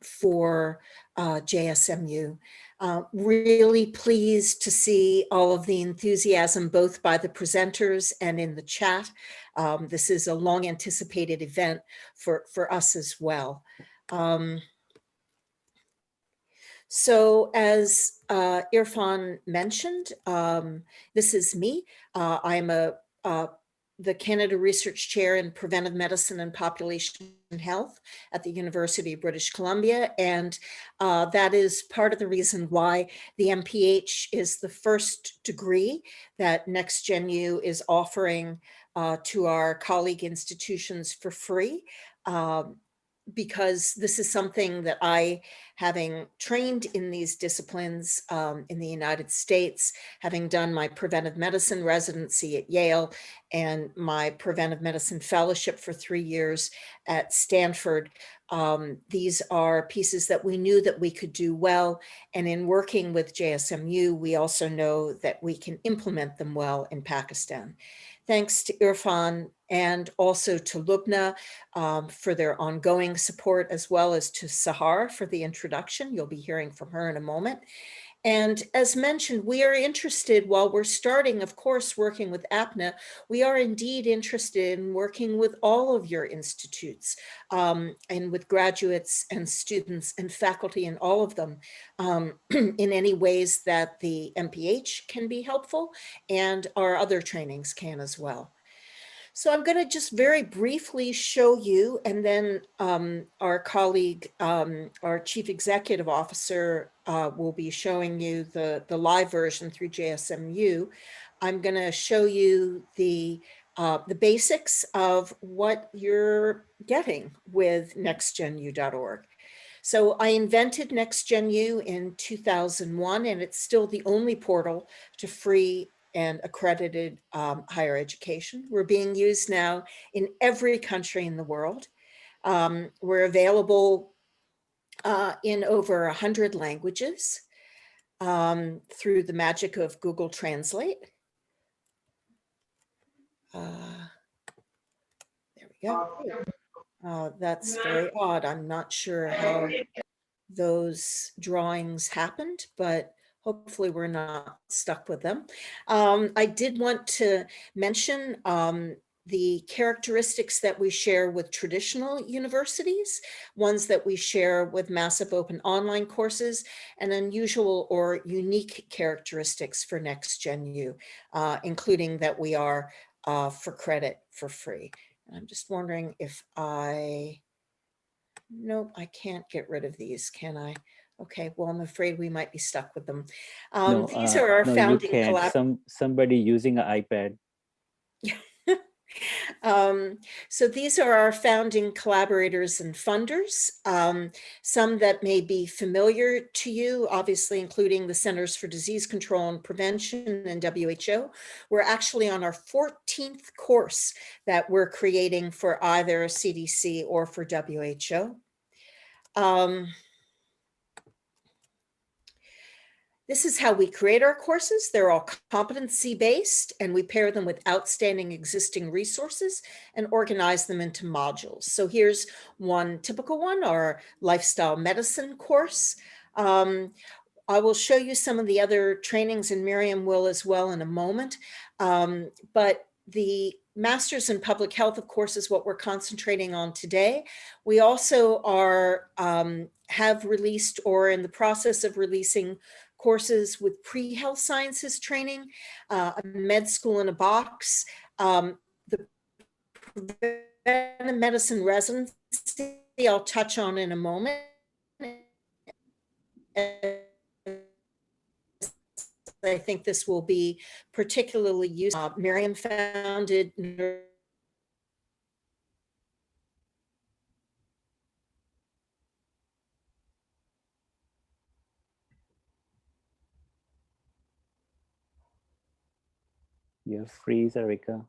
for JSMU. Really pleased to see all of the enthusiasm both by the presenters and in the chat. This is a long anticipated event for us as well. So as Irfan mentioned, this is me. I'm a the Canada Research Chair in Preventive Medicine and Population Health at the University of British Columbia. And that is part of the reason why the MPH is the first degree that NextGenU is offering to our colleague institutions for free. Because this is something that I, having trained in these disciplines in the United States, having done my preventive medicine residency at Yale and my preventive medicine fellowship for 3 years at Stanford, these are pieces that we knew that we could do well. And in working with JSMU, we also know that we can implement them well in Pakistan. Thanks to Irfan and also to Lubna for their ongoing support, as well as to Sahar for the introduction. You'll be hearing from her in a moment. And as mentioned, we are interested, while we're starting, of course, working with APNA, we are indeed interested in working with all of your institutes and with graduates and students and faculty and all of them in any ways that the MPH can be helpful and our other trainings can as well. So I'm going to just very briefly show you, and then our colleague, our Chief Executive Officer will be showing you the live version through JSMU. I'm going to show you the basics of what you're getting with nextgenu.org. So I invented NextGenU in 2001, and it's still the only portal to free and accredited higher education. We're being used now in every country in the world. We're available in over 100 languages through the magic of Google Translate. There we go. That's very odd. I'm not sure how those drawings happened, but hopefully we're not stuck with them. I did want to mention the characteristics that we share with traditional universities, ones that we share with massive open online courses, and unusual or unique characteristics for NextGenU, including that we are for credit for free. And I'm just wondering if nope, I can't get rid of these, can I? Okay, well, I'm afraid we might be stuck with them. These are our no, founding you can't. Somebody using an iPad. So these are our founding collaborators and funders, some that may be familiar to you, obviously including the Centers for Disease Control and Prevention and WHO. We're actually on our 14th course that we're creating for either CDC or for WHO. This is how we create our courses. They're all competency-based, and we pair them with outstanding existing resources and organize them into modules. So here's one typical one, our lifestyle medicine course. I will show you some of the other trainings, and Miriam will as well in a moment. But the Masters in Public Health, of course, is what we're concentrating on today. We also are have released or in the process of releasing courses with pre-health sciences training, a med school in a box, the preventive medicine residency I'll touch on in a moment. I think this will be particularly useful. Miriam founded You're freeze, Erica.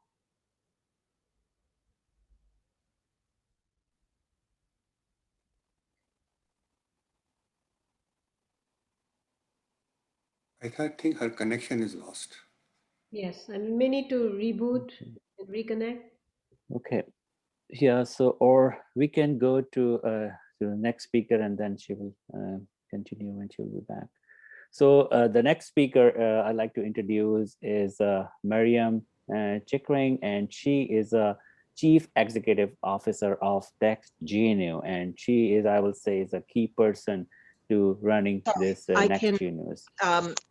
I think her connection is lost. Yes, I may need to reboot and reconnect. Okay. Yeah. So, or we can go to the next speaker, and then she will continue when she'll be back. So the next speaker I'd like to introduce is Miriam Chickering, and she is a Chief Executive Officer of NextGenU, and she is, I will say, is a key person to running this NextGenU.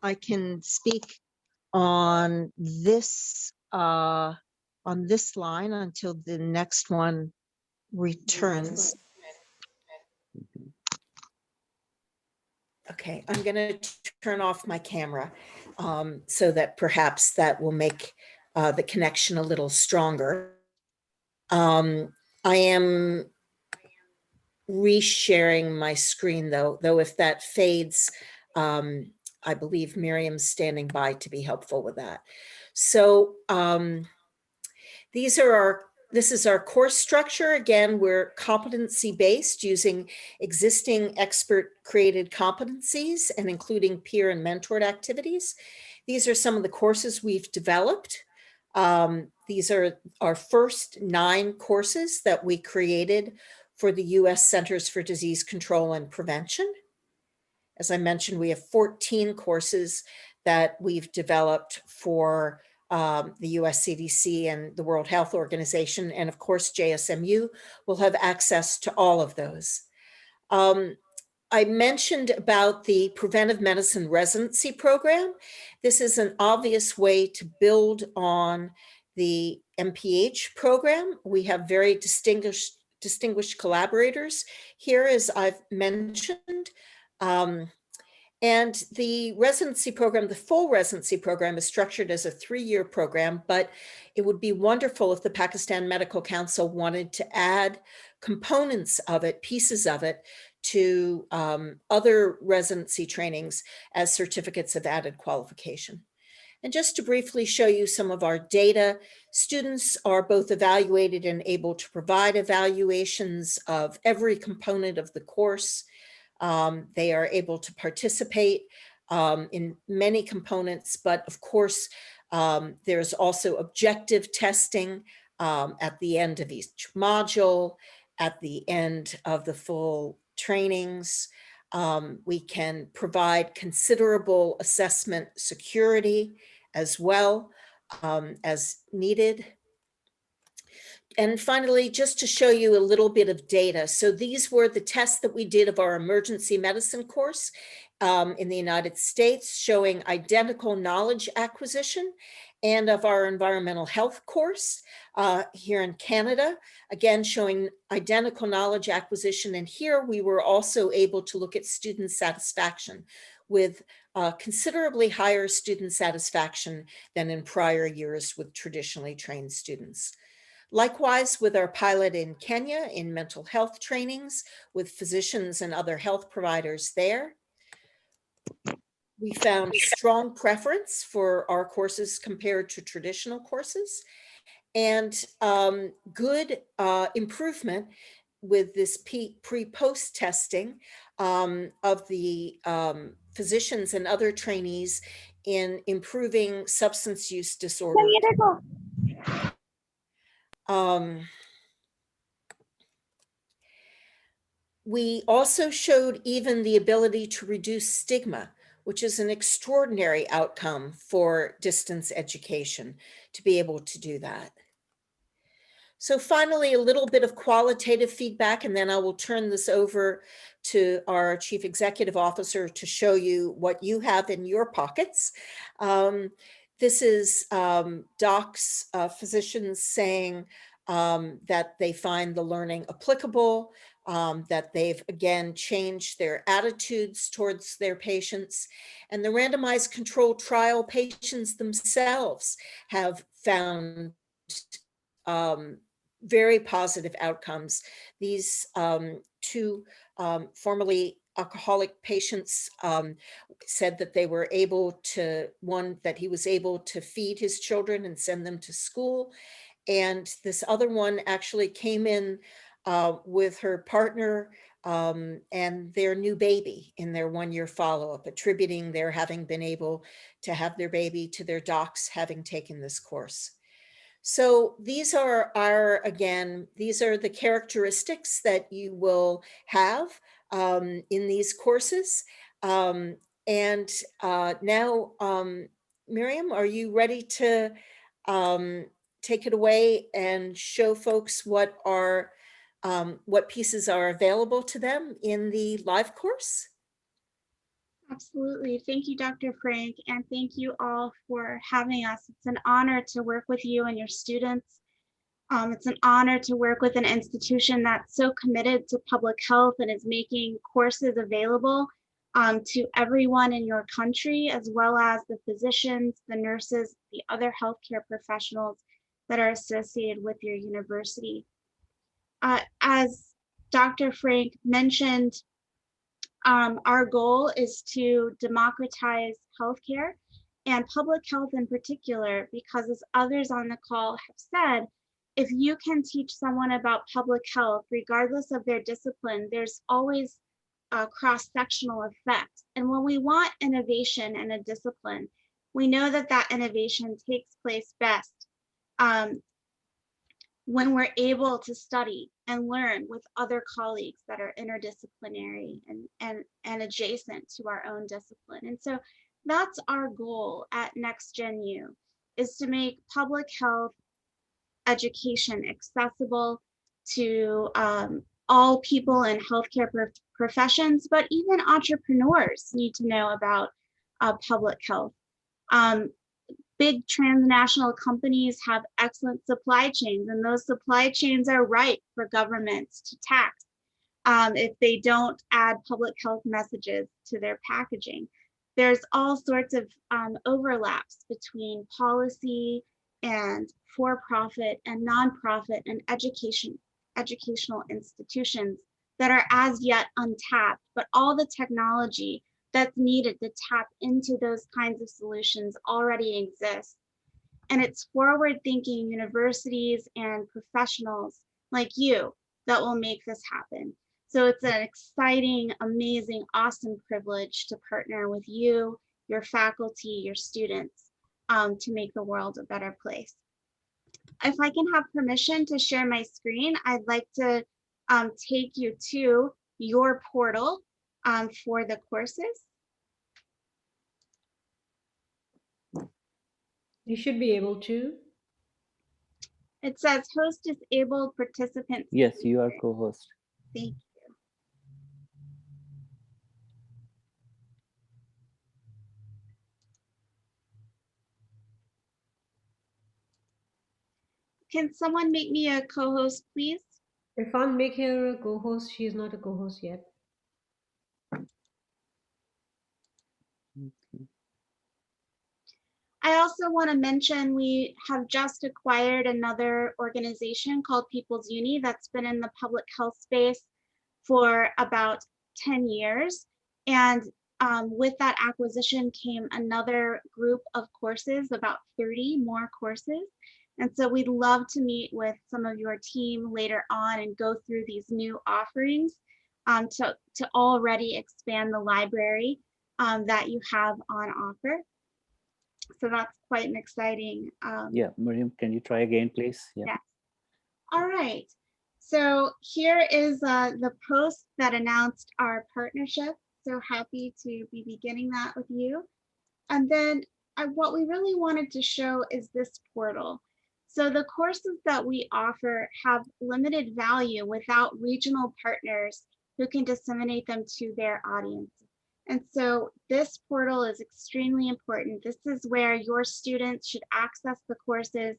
I can speak on this on this line until the next one returns. Okay, I'm going to turn off my camera so that perhaps that will make the connection a little stronger. I am resharing my screen though if that fades, I believe Miriam's standing by to be helpful with that. So this is our course structure. Again, we're competency based using existing expert created competencies and including peer and mentored activities. These are some of the courses we've developed. These are our first 9 courses that we created for the US Centers for Disease Control and Prevention. As I mentioned, we have 14 courses that we've developed for the US CDC and the World Health Organization. And of course, JSMU will have access to all of those. I mentioned about the preventive medicine residency program. This is an obvious way to build on the MPH program. We have very distinguished collaborators here, as I've mentioned. And the residency program, the full residency program, is structured as a 3-year program, but it would be wonderful if the Pakistan Medical Council wanted to add components of it, pieces of it, to other residency trainings as certificates of added qualification. And just to briefly show you some of our data, students are both evaluated and able to provide evaluations of every component of the course. They are able to participate in many components, but of course, there's also objective testing at the end of each module, at the end of the full trainings. We can provide considerable assessment security as well as needed. And finally, just to show you a little bit of data. So these were the tests that we did of our emergency medicine course in the United States, showing identical knowledge acquisition, and of our environmental health course here in Canada, again, showing identical knowledge acquisition. And here we were also able to look at student satisfaction with considerably higher student satisfaction than in prior years with traditionally trained students. Likewise, with our pilot in Kenya in mental health trainings with physicians and other health providers there, we found strong preference for our courses compared to traditional courses, and good improvement with this pre-post testing of the physicians and other trainees in improving substance use disorder. We also showed even the ability to reduce stigma, which is an extraordinary outcome for distance education, to be able to do that. So finally, a little bit of qualitative feedback, and then I will turn this over to our Chief Executive Officer to show you what you have in your pockets. This is docs, physicians saying that they find the learning applicable, that they've again changed their attitudes towards their patients, and the randomized controlled trial patients themselves have found very positive outcomes. These 2 formerly alcoholic patients said that they were able to, one, that he was able to feed his children and send them to school. And this other one actually came in with her partner and their new baby in their 1-year follow-up, attributing their having been able to have their baby to their docs having taken this course. So these are these are the characteristics that you will have in these courses. And now, Miriam, are you ready to take it away and show folks what pieces are available to them in the live course? Absolutely. Thank you, Dr. Frank, and thank you all for having us. It's an honor to work with you and your students. It's an honor to work with an institution that's so committed to public health and is making courses available to everyone in your country, as well as the physicians, the nurses, the other healthcare professionals that are associated with your university. As Dr. Frank mentioned, our goal is to democratize healthcare and public health in particular, because as others on the call have said, if you can teach someone about public health, regardless of their discipline, there's always a cross-sectional effect. And when we want innovation in a discipline, we know that that innovation takes place best when we're able to study and learn with other colleagues that are interdisciplinary and adjacent to our own discipline. And so that's our goal at NextGenU, is to make public health education accessible to all people in healthcare professions, but even entrepreneurs need to know about public health. Big transnational companies have excellent supply chains, and those supply chains are ripe for governments to tax if they don't add public health messages to their packaging. There's all sorts of overlaps between policy and for-profit and nonprofit and educational institutions that are as yet untapped, but all the technology that's needed to tap into those kinds of solutions already exists. And it's forward-thinking universities and professionals like you that will make this happen. So it's an exciting, amazing, awesome privilege to partner with you, your faculty, your students, to make the world a better place. If I can have permission to share my screen, I'd like to take you to your portal for the courses. You should be able to. It says host disabled participants. Yes, you are co-host. Thank you. Can someone make me a co-host, please? Irfan, make her a co-host. She is not a co-host yet. I also want to mention we have just acquired another organization called People's Uni that's been in the public health space for about 10 years. And with that acquisition came another group of courses, about 30 more courses. And so we'd love to meet with some of your team later on and go through these new offerings to already expand the library that you have on offer. So that's quite an exciting. Yeah, Miriam, can you try again, please? Yeah. Yes. All right. So here is the post that announced our partnership. So happy to be beginning that with you. And then what we really wanted to show is this portal. So the courses that we offer have limited value without regional partners who can disseminate them to their audience. And so this portal is extremely important. This is where your students should access the courses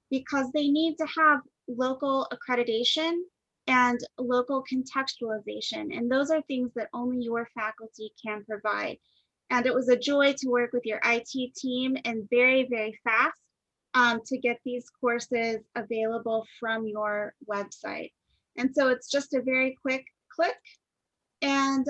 because they need to have local accreditation and local contextualization. And those are things that only your faculty can provide. And it was a joy to work with your IT team and very, very fast to get these courses available from your website. And so it's just a very quick click and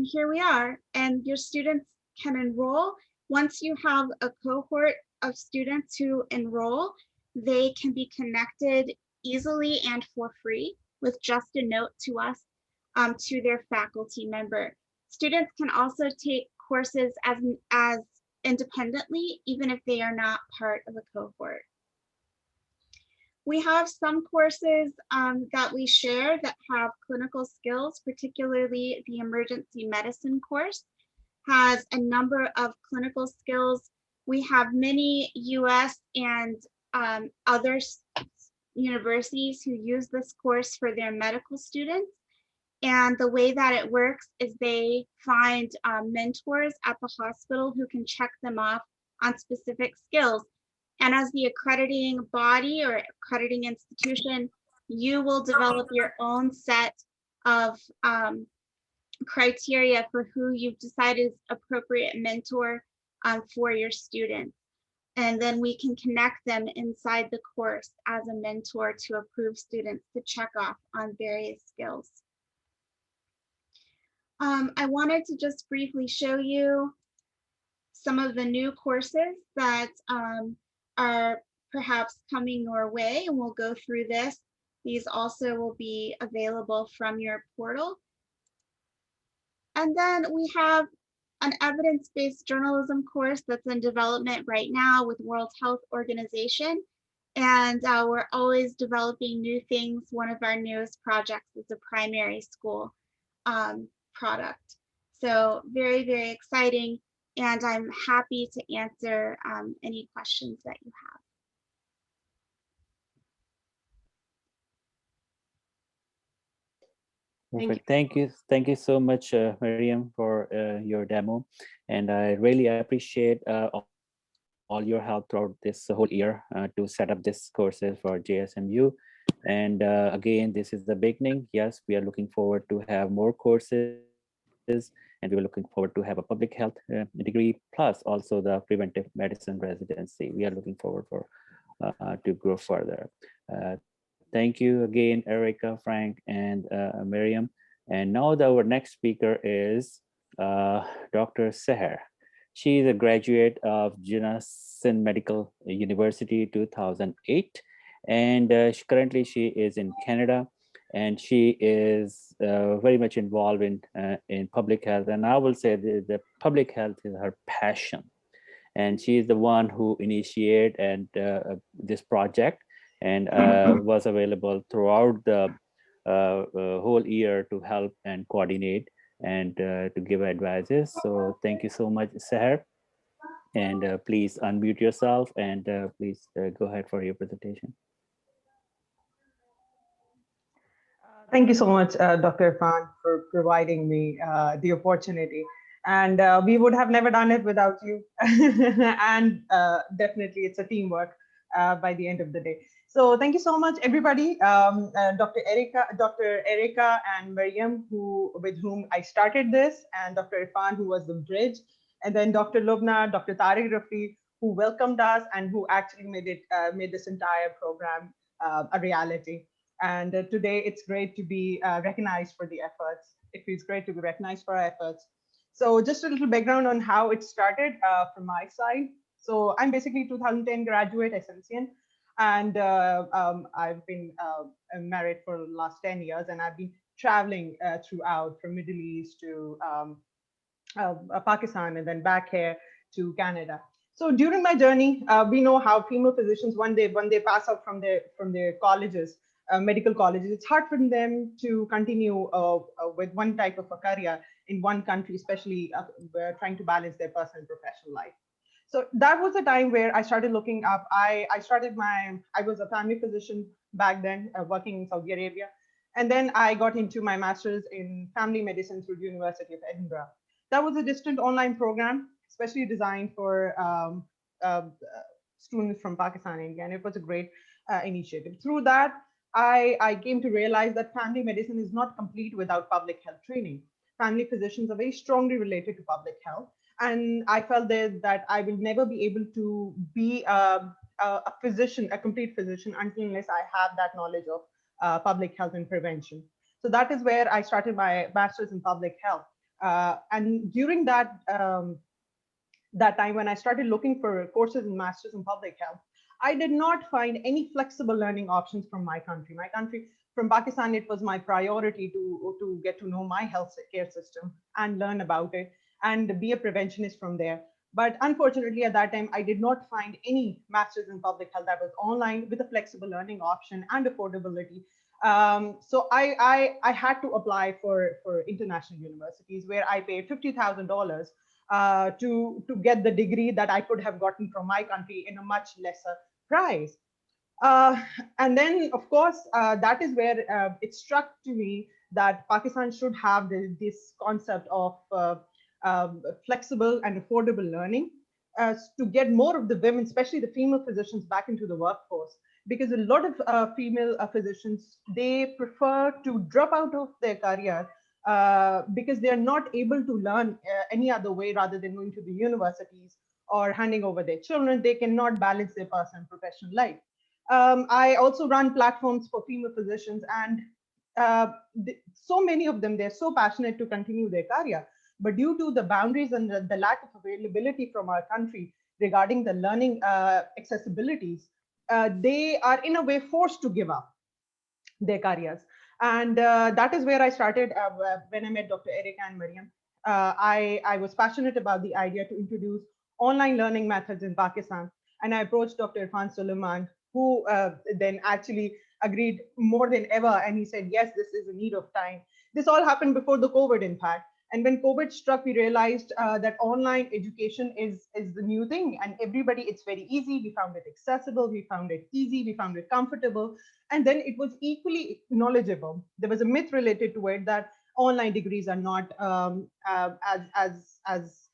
here we are. And your students can enroll. Once you have a cohort of students who enroll, they can be connected easily and for free with just a note to us to their faculty member. Students can also take courses as independently, even if they are not part of a cohort. We have some courses that we share that have clinical skills, particularly the emergency medicine course has a number of clinical skills. We have many US and other universities who use this course for their medical students. And the way that it works is they find mentors at the hospital who can check them off on specific skills. And as the accrediting body or accrediting institution, you will develop your own set of criteria for who you've decided is appropriate mentor for your students. And then we can connect them inside the course as a mentor to approve students to check off on various skills. I wanted to just briefly show you some of the new courses that are perhaps coming your way, and we'll go through this. These also will be available from your portal. And then we have an evidence-based journalism course that's in development right now with World Health Organization. And we're always developing new things. One of our newest projects is a primary school product. So very, very exciting. And I'm happy to answer any questions that you have. Perfect. Thank you so much, Miriam, for your demo, and I really appreciate all your help throughout this whole year to set up this courses for JSMU. And again, this is the beginning. Yes, we are looking forward to have more courses, and we are looking forward to have a public health degree, plus also the preventive medicine residency. We are looking forward for to grow further. Thank you again, Erica, Frank, and Miriam. And now our next speaker is Dr. Seher. She is a graduate of Janssen Medical University 2008, and currently she is in Canada, and she is very much involved in public health. And I will say the public health is her passion, and she is the one who initiated and this project, and was available throughout the whole year to help and coordinate and to give advices. So thank you so much, Seher. And please unmute yourself, and please go ahead for your presentation. Thank you so much, Dr. Irfan, for providing me the opportunity. And we would have never done it without you. And definitely it's a teamwork by the end of the day. So thank you so much, everybody. Dr. Erica and Miriam, with whom I started this, and Dr. Irfan, who was the bridge, and then Dr. Lubna, Dr. Tariq Rafi, who welcomed us and who actually made this entire program a reality. And today it's great to be recognized for the efforts. It feels great to be recognized for our efforts. So just a little background on how it started from my side. So I'm basically 2010 graduate Essentian, and I've been married for the last 10 years, and I've been traveling throughout from Middle East to Pakistan, and then back here to Canada. So during my journey, we know how female physicians, when they pass out from their colleges, medical colleges, it's hard for them to continue with one type of a career in one country, especially trying to balance their personal and professional life. So that was the time where I started looking up. I was a family physician back then, working in Saudi Arabia. And then I got into my master's in family medicine through the University of Edinburgh. That was a distant online program, especially designed for students from Pakistan and India. And it was a great initiative. Through that, I came to realize that family medicine is not complete without public health training. Family physicians are very strongly related to public health. And I felt that I will never be able to be a physician, a complete physician, unless I have that knowledge of public health and prevention. So that is where I started my master's in public health. And during that time when I started looking for courses in master's in public health, I did not find any flexible learning options from my country. From Pakistan, it was my priority to get to know my health care system and learn about it and be a preventionist from there. But unfortunately, at that time, I did not find any master's in public health that was online with a flexible learning option and affordability. So I had to apply for international universities, where I paid $50,000 to get the degree that I could have gotten from my country in a much lesser price. And then, of course, that is where it struck to me that Pakistan should have this concept of flexible and affordable learning to get more of the women, especially the female physicians, back into the workforce. Because a lot of female physicians, they prefer to drop out of their career because they are not able to learn any other way rather than going to the universities or handing over their children. They cannot balance their personal and professional life. I also run platforms for female physicians, and so many of them, they're so passionate to continue their career. But due to the boundaries and the lack of availability from our country regarding the learning accessibilities, they are in a way forced to give up their careers. And that is where I started when I met Dr. Erica and Mariam. I was passionate about the idea to introduce online learning methods in Pakistan. And I approached Dr. Irfan Suleiman, who then actually agreed more than ever. And he said, yes, this is a need of time. This all happened before the COVID, in fact. And when COVID struck, we realized that online education is the new thing, and everybody, it's very easy. We found it accessible, we found it easy, we found it comfortable, and then it was equally knowledgeable. There was a myth related to it that online degrees are not as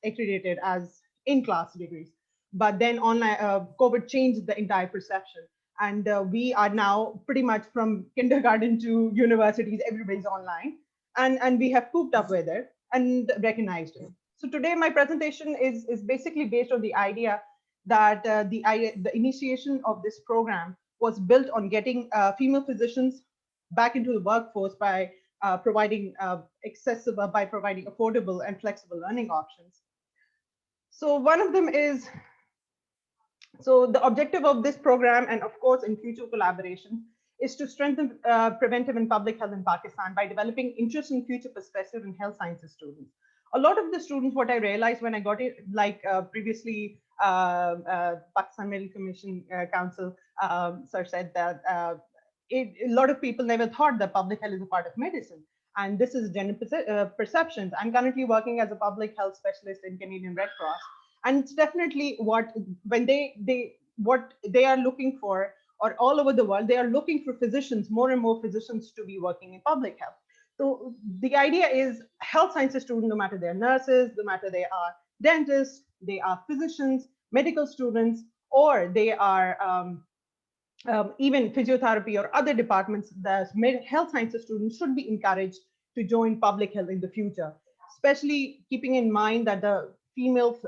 accredited as in-class degrees. But then online COVID changed the entire perception, and we are now pretty much from kindergarten to universities, everybody's online, and we have cooped up with it and recognized it. So today my presentation is basically based on the idea that the initiation of this program was built on getting female physicians back into the workforce by providing accessible, by providing affordable and flexible learning options. So one of them is, so the objective of this program, and of course in future collaboration, is to strengthen preventive and public health in Pakistan by developing interest in future perspective in health sciences students. A lot of the students, what I realized when I got it, like previously Pakistan Medical Commission Council sir said that a lot of people never thought that public health is a part of medicine. And this is general perceptions. I'm currently working as a public health specialist in Canadian Red Cross. And it's definitely what they are looking for, or all over the world, they are looking for physicians, more and more physicians to be working in public health. So the idea is health sciences students, no matter they're nurses, no matter they are dentists, they are physicians, medical students, or they are even physiotherapy or other departments, the health sciences students should be encouraged to join public health in the future, especially keeping in mind that the female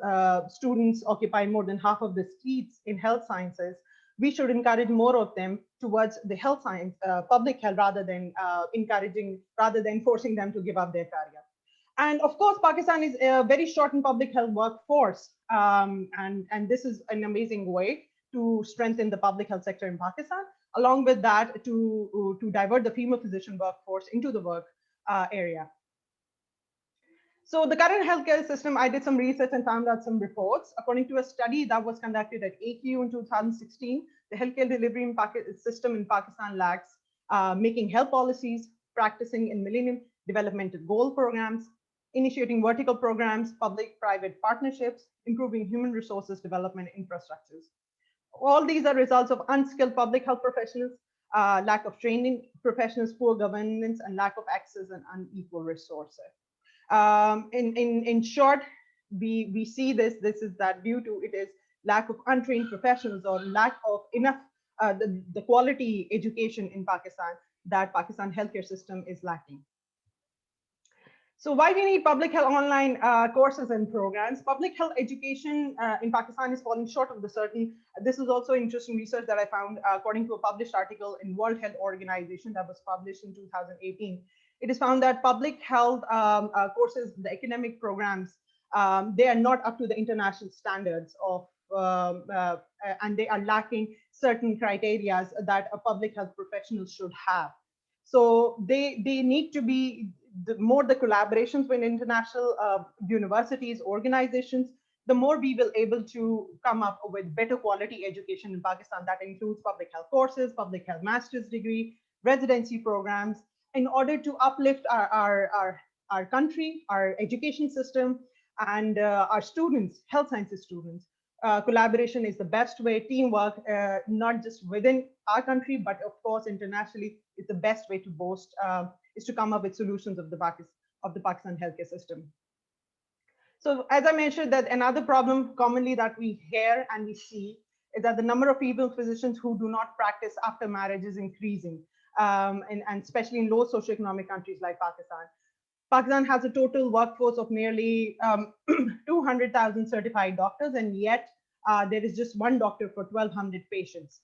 students occupy more than half of the seats in health sciences. We should encourage more of them towards the health science, public health, rather than forcing them to give up their career. And of course, Pakistan is a very short in public health workforce. And this is an amazing way to strengthen the public health sector in Pakistan. Along with that, to divert the female physician workforce into the work area. So the current healthcare system, I did some research and found out some reports. According to a study that was conducted at AQ in 2016, the healthcare delivery system in Pakistan lacks making health policies, practicing in Millennium Development Goal programs, initiating vertical programs, public-private partnerships, improving human resources development infrastructures. All these are results of unskilled public health professionals, lack of training professionals, poor governance, and lack of access and unequal resources. In short, we see this is that due to it is lack of untrained professionals or lack of enough the quality education in Pakistan, that Pakistan healthcare system is lacking. So why we need public health online courses and programs? Public health education in Pakistan is falling short of the certain. This is also interesting research that I found according to a published article in World Health Organization that was published in 2018. It is found that public health courses, the academic programs, they are not up to the international standards of, and they are lacking certain criteria that a public health professional should have. So they need to be more the collaborations with international universities, organizations, the more we will able to come up with better quality education in Pakistan. That includes public health courses, public health master's degree, residency programs, in order to uplift our country, our education system, and our students, health sciences students. Collaboration is the best way. Teamwork, not just within our country, but of course internationally, is the best way to boost is to come up with solutions of the Pakistan healthcare system. So as I mentioned, that another problem commonly that we hear and we see is that the number of female physicians who do not practice after marriage is increasing, and especially in low socioeconomic countries like Pakistan. Pakistan has a total workforce of nearly 200,000 certified doctors, and yet there is just one doctor for 1,200 patients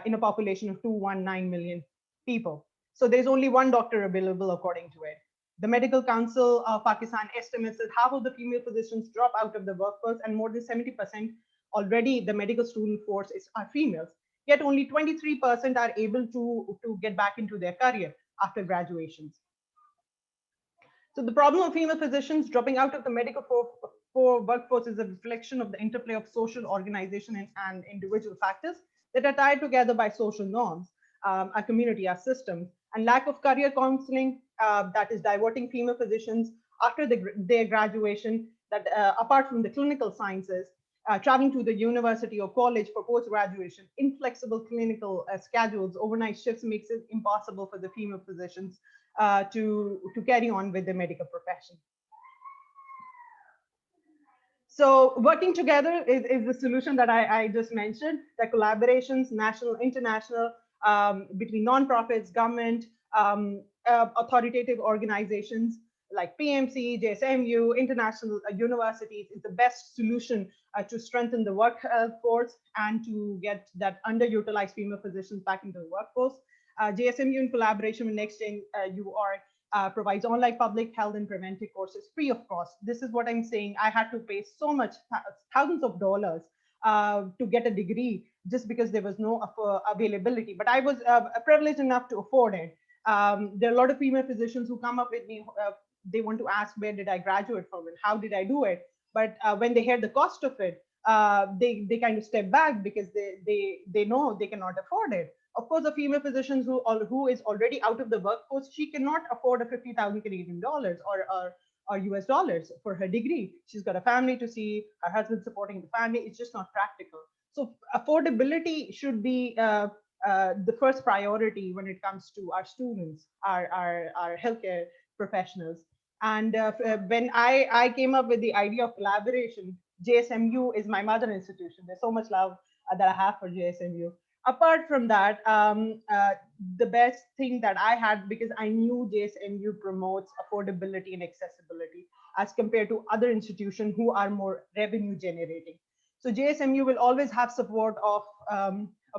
in a population of 219 million people. So there's only one doctor available according to it. The Medical Council of Pakistan estimates that half of the female physicians drop out of the workforce, and more than 70% already the medical student force are females. Yet only 23% are able to get back into their career after graduations. So the problem of female physicians dropping out of the medical workforce is a reflection of the interplay of social organization and individual factors that are tied together by social norms, our community, our systems, and lack of career counseling that is diverting female physicians after their graduation, that apart from the clinical sciences, traveling to the university or college for post-graduation, inflexible clinical schedules, overnight shifts makes it impossible for the female physicians to carry on with the medical profession. So working together is the solution that I just mentioned, the collaborations, national, international, between nonprofits, government, authoritative organizations like PMC, JSMU, international universities is the best solution to strengthen the workforce and to get that underutilized female physicians back into the workforce. JSMU in collaboration with NextGen UR provides online public health and preventive courses free of cost. This is what I'm saying. I had to pay so much, thousands of dollars to get a degree just because there was no availability. But I was privileged enough to afford it. There are a lot of female physicians who come up with me. They want to ask, where did I graduate from and how did I do it? But when they hear the cost of it, they kind of step back because they know they cannot afford it. Of course, a female physician who is already out of the workforce, she cannot afford a 50,000 Canadian dollars or US dollars for her degree. She's got a family to see, her husband supporting the family. It's just not practical. So affordability should be the first priority when it comes to our students, our healthcare professionals. And when I came up with the idea of collaboration, JSMU is my mother institution. There's so much love that I have for JSMU. Apart from that, the best thing that I had, because I knew JSMU promotes affordability and accessibility as compared to other institutions who are more revenue generating. So JSMU will always have support of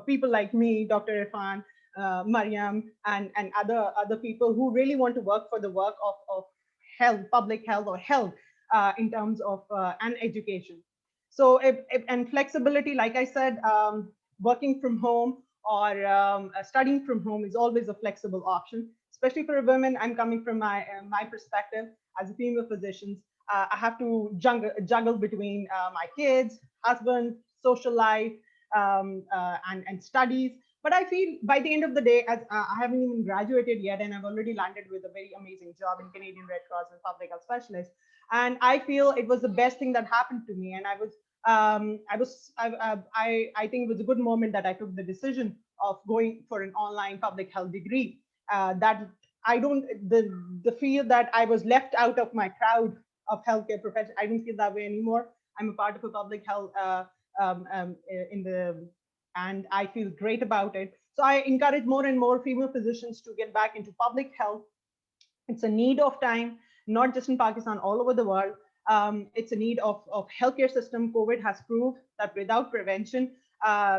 people like me, Dr. Irfan, Mariam, and other people who really want to work for the work of health, public health or health in terms of and education. So and flexibility, like I said, working from home or studying from home is always a flexible option, especially for women. I'm coming from my perspective as a female physician. I have to juggle between my kids, husband, social life, and studies. But I feel by the end of the day, as I haven't even graduated yet, and I've already landed with a very amazing job in Canadian Red Cross and public health specialist. And I feel it was the best thing that happened to me. And I think it was a good moment that I took the decision of going for an online public health degree. That I don't, the feel that I was left out of my crowd of healthcare profession, I don't feel that way anymore. I'm a part of a public health and I feel great about it. So I encourage more and more female physicians to get back into public health. It's a need of time, not just in Pakistan, all over the world. It's a need of healthcare system. COVID has proved that without prevention,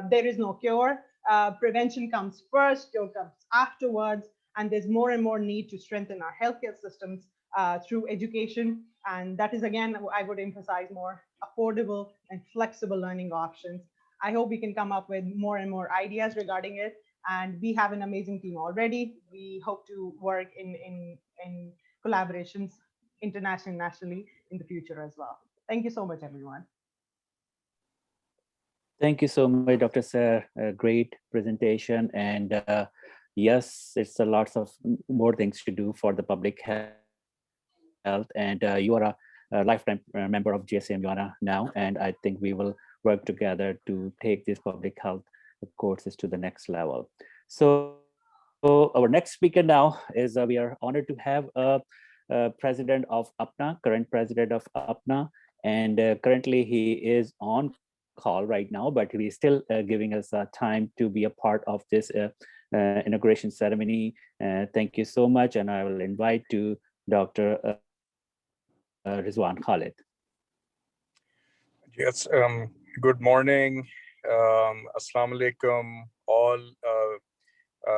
there is no cure. Prevention comes first, cure comes afterwards. And there's more and more need to strengthen our healthcare systems through education. And that is, again, I would emphasize more affordable and flexible learning options. I hope we can come up with more and more ideas regarding it. And we have an amazing team already. We hope to work in collaborations internationally and nationally in the future as well. Thank you so much, everyone. Thank you so much, Dr. Sir. A great presentation. And yes, it's a lots of more things to do for the public health. And you are a lifetime member of JSM now. And I think we will work together to take these public health courses to the next level. So So our next speaker now is we are honored to have president of APNA, current president of APNA, and currently he is on call right now, but he is still giving us time to be a part of this inauguration ceremony. Thank you so much, and I will invite to Dr. Rizwan Khalid. Yes, good morning. Assalamu alaikum, all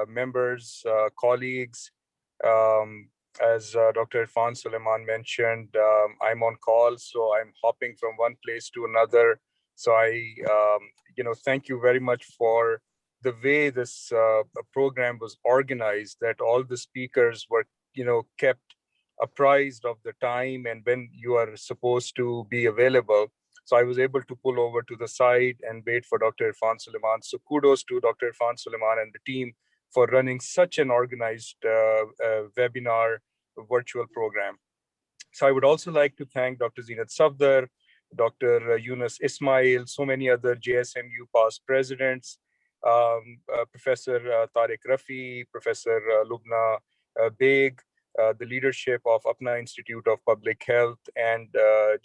members, colleagues. As Dr. Irfan Suleiman mentioned, I'm on call, so I'm hopping from one place to another. So thank you very much for the way this program was organized, that all the speakers were, kept apprised of the time and when you are supposed to be available. So I was able to pull over to the side and wait for Dr. Irfan Suleiman. So kudos to Dr. Irfan Suleiman and the team for running such an organized webinar virtual program. So I would also like to thank Dr. Zinat Safdar, Dr. Yunus Ismail, so many other JSMU past presidents, Professor Tariq Rafi, Professor Lubna Beg, the leadership of Apna Institute of Public Health and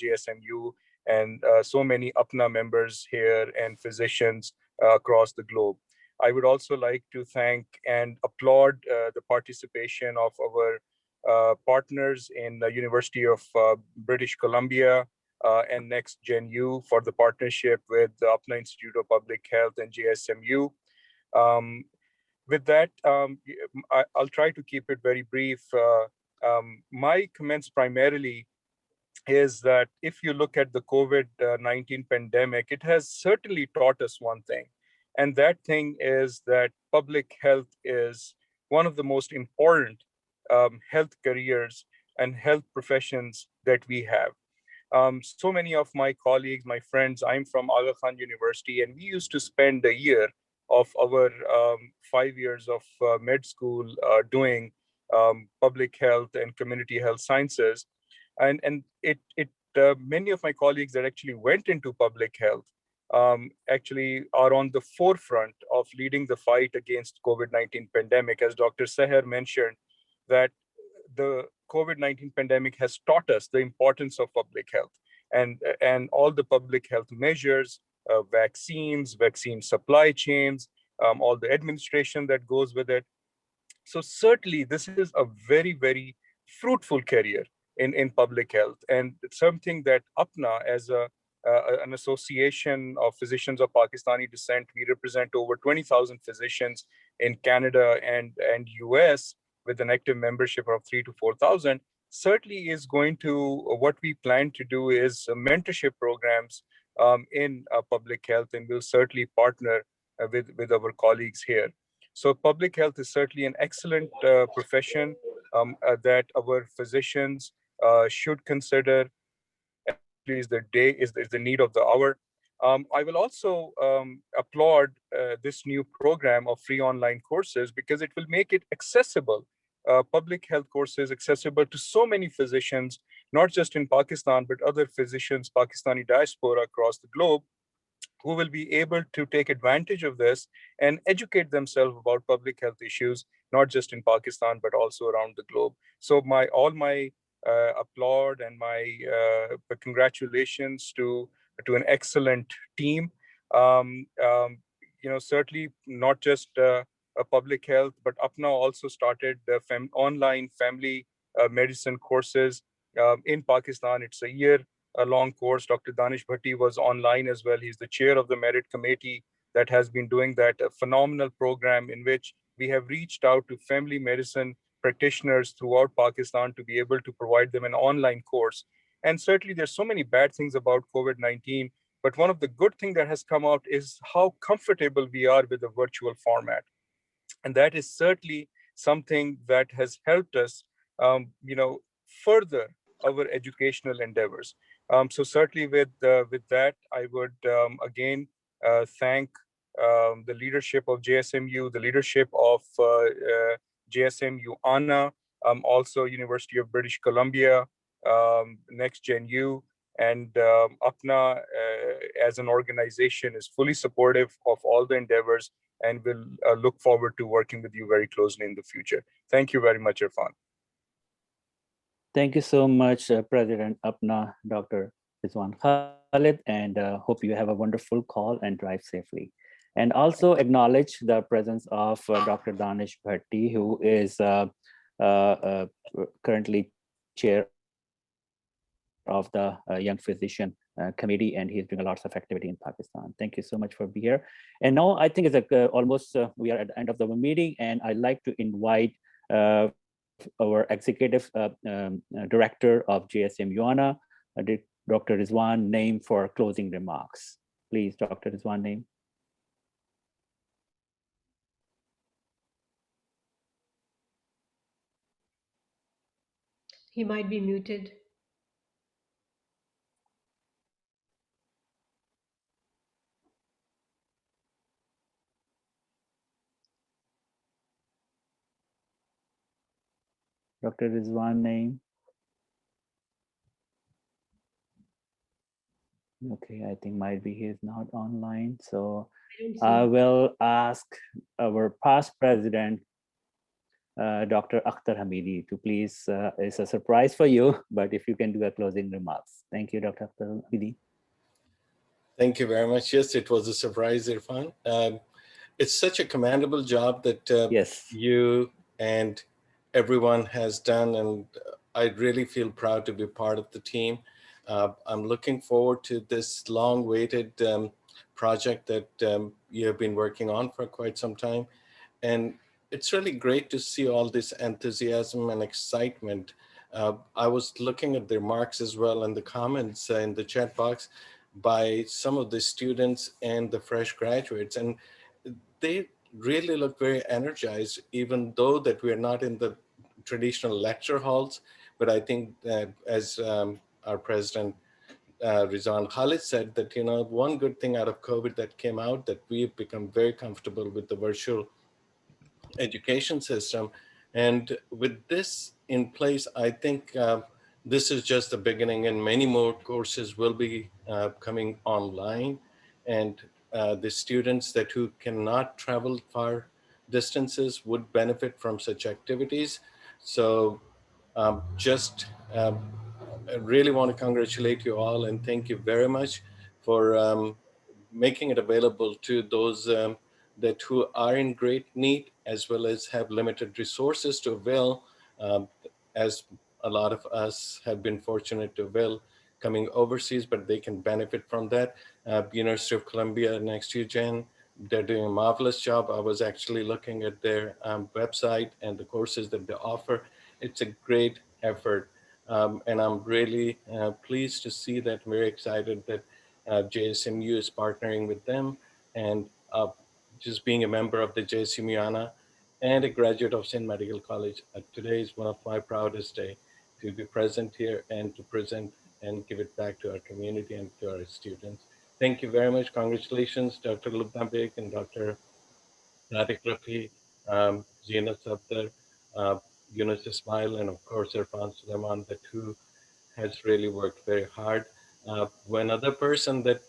JSMU, and so many APNA members here and physicians across the globe. I would also like to thank and applaud the participation of our partners in the University of British Columbia and Next Gen U for the partnership with the APNA Institute of Public Health and JSMU. With that, I'll try to keep it very brief. My comments primarily is that if you look at the COVID-19 pandemic, it has certainly taught us one thing. And that thing is that public health is one of the most important health careers and health professions that we have. So many of my colleagues, my friends, I'm from Aga Khan University, and we used to spend a year of our 5 years of med school doing public health and community health sciences. And many of my colleagues that actually went into public health actually are on the forefront of leading the fight against COVID-19 pandemic. As Dr. Seher mentioned, that the COVID-19 pandemic has taught us the importance of public health and all the public health measures, vaccines, vaccine supply chains, all the administration that goes with it. So certainly this is a very, very fruitful career in public health. And it's something that APNA, as an association of physicians of Pakistani descent, we represent over 20,000 physicians in Canada and US with an active membership of 3,000 to 4,000, certainly is going to, what we plan to do is mentorship programs in public health, and we'll certainly partner with our colleagues here. So public health is certainly an excellent profession that our physicians should consider, and certainly is the need of the hour. I will also applaud this new program of free online courses because it will make it accessible, public health courses accessible to so many physicians, not just in Pakistan, but other physicians, Pakistani diaspora across the globe, who will be able to take advantage of this and educate themselves about public health issues, not just in Pakistan, but also around the globe. So all my applaud and my congratulations to an excellent team. Certainly not just a public health, but APNA also started online family medicine courses in Pakistan. It's a year-long course. Dr. Danish Bhatti was online as well. He's the chair of the merit committee that has been doing that, a phenomenal program in which we have reached out to family medicine practitioners throughout Pakistan to be able to provide them an online course. And certainly there's so many bad things about COVID-19, but one of the good things that has come out is how comfortable we are with the virtual format. And that is certainly something that has helped us, further our educational endeavors. So certainly with that, I would again thank the leadership of JSMU, the leadership of JSMU ANA, also University of British Columbia, Next Gen U, and APNA as an organization is fully supportive of all the endeavors. and we'll look forward to working with you very closely in the future. Thank you very much, Irfan. Thank you so much, President UPNA, Dr. Rizwan Khalid, and hope you have a wonderful call and drive safely. And also acknowledge the presence of Dr. Danish Bhatti, who is currently chair of the Young Physician Committee, and he's doing a lots of activity in Pakistan. Thank you so much for being here. And now I think it's almost we are at the end of the meeting, and I'd like to invite our executive director of JSM UANA, Dr. Rizwan Naim, for closing remarks. Please, Dr. Rizwan Naim. He might be muted. Dr. Rizwan Naim. Okay, I think might be he is not online. So I will ask our past president, Dr. Akhtar Hamidi, to please, it's a surprise for you, but if you can do a closing remarks. Thank you, Dr. Akhtar Hamidi. Thank you very much. Yes, it was a surprise, Irfan. It's such a commendable job that yes, you and everyone has done, and I really feel proud to be part of the team. I'm looking forward to this long-awaited project that you have been working on for quite some time. And it's really great to see all this enthusiasm and excitement. I was looking at the remarks as well and the comments in the chat box by some of the students and the fresh graduates. And they really look very energized, even though that we're not in the traditional lecture halls. But I think that as our president, Rizwan Khalid said, that, you know, one good thing out of COVID that came out, that we've become very comfortable with the virtual education system. And with this in place, I think this is just the beginning, and many more courses will be coming online. And the students that who cannot travel far distances would benefit from such activities. So I really want to congratulate you all and thank you very much for making it available to those that who are in great need, as well as have limited resources to avail, as a lot of us have been fortunate to avail coming overseas, but they can benefit from that. University of Columbia next to you, Jen, they're doing a marvelous job. I was actually looking at their website and the courses that they offer. It's a great effort. And I'm really pleased to see that, very excited that JSMU is partnering with them, and just being a member of the JSMU ANA and a graduate of St. Medical College. Today is one of my proudest days to be present here and to present and give it back to our community and to our students. Thank you very much. Congratulations, Dr. Lubna Beg and Dr. Tariq Rafi, Zina Sabdar, Yunus Ismail, and of course, Irfan Suleiman, the two has really worked very hard. One other person that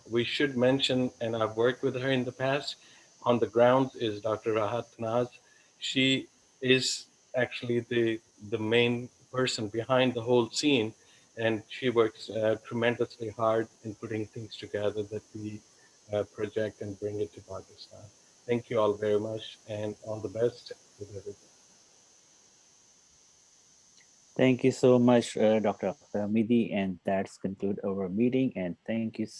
we should mention, and I've worked with her in the past on the ground, is Dr. Rahat Naz. She is actually the main person behind the whole scene, and she works tremendously hard in putting things together that we project and bring it to Pakistan. Thank you all very much, and all the best with everything. Thank you so much, Dr. Hamidi, and that's conclude our meeting. And thank you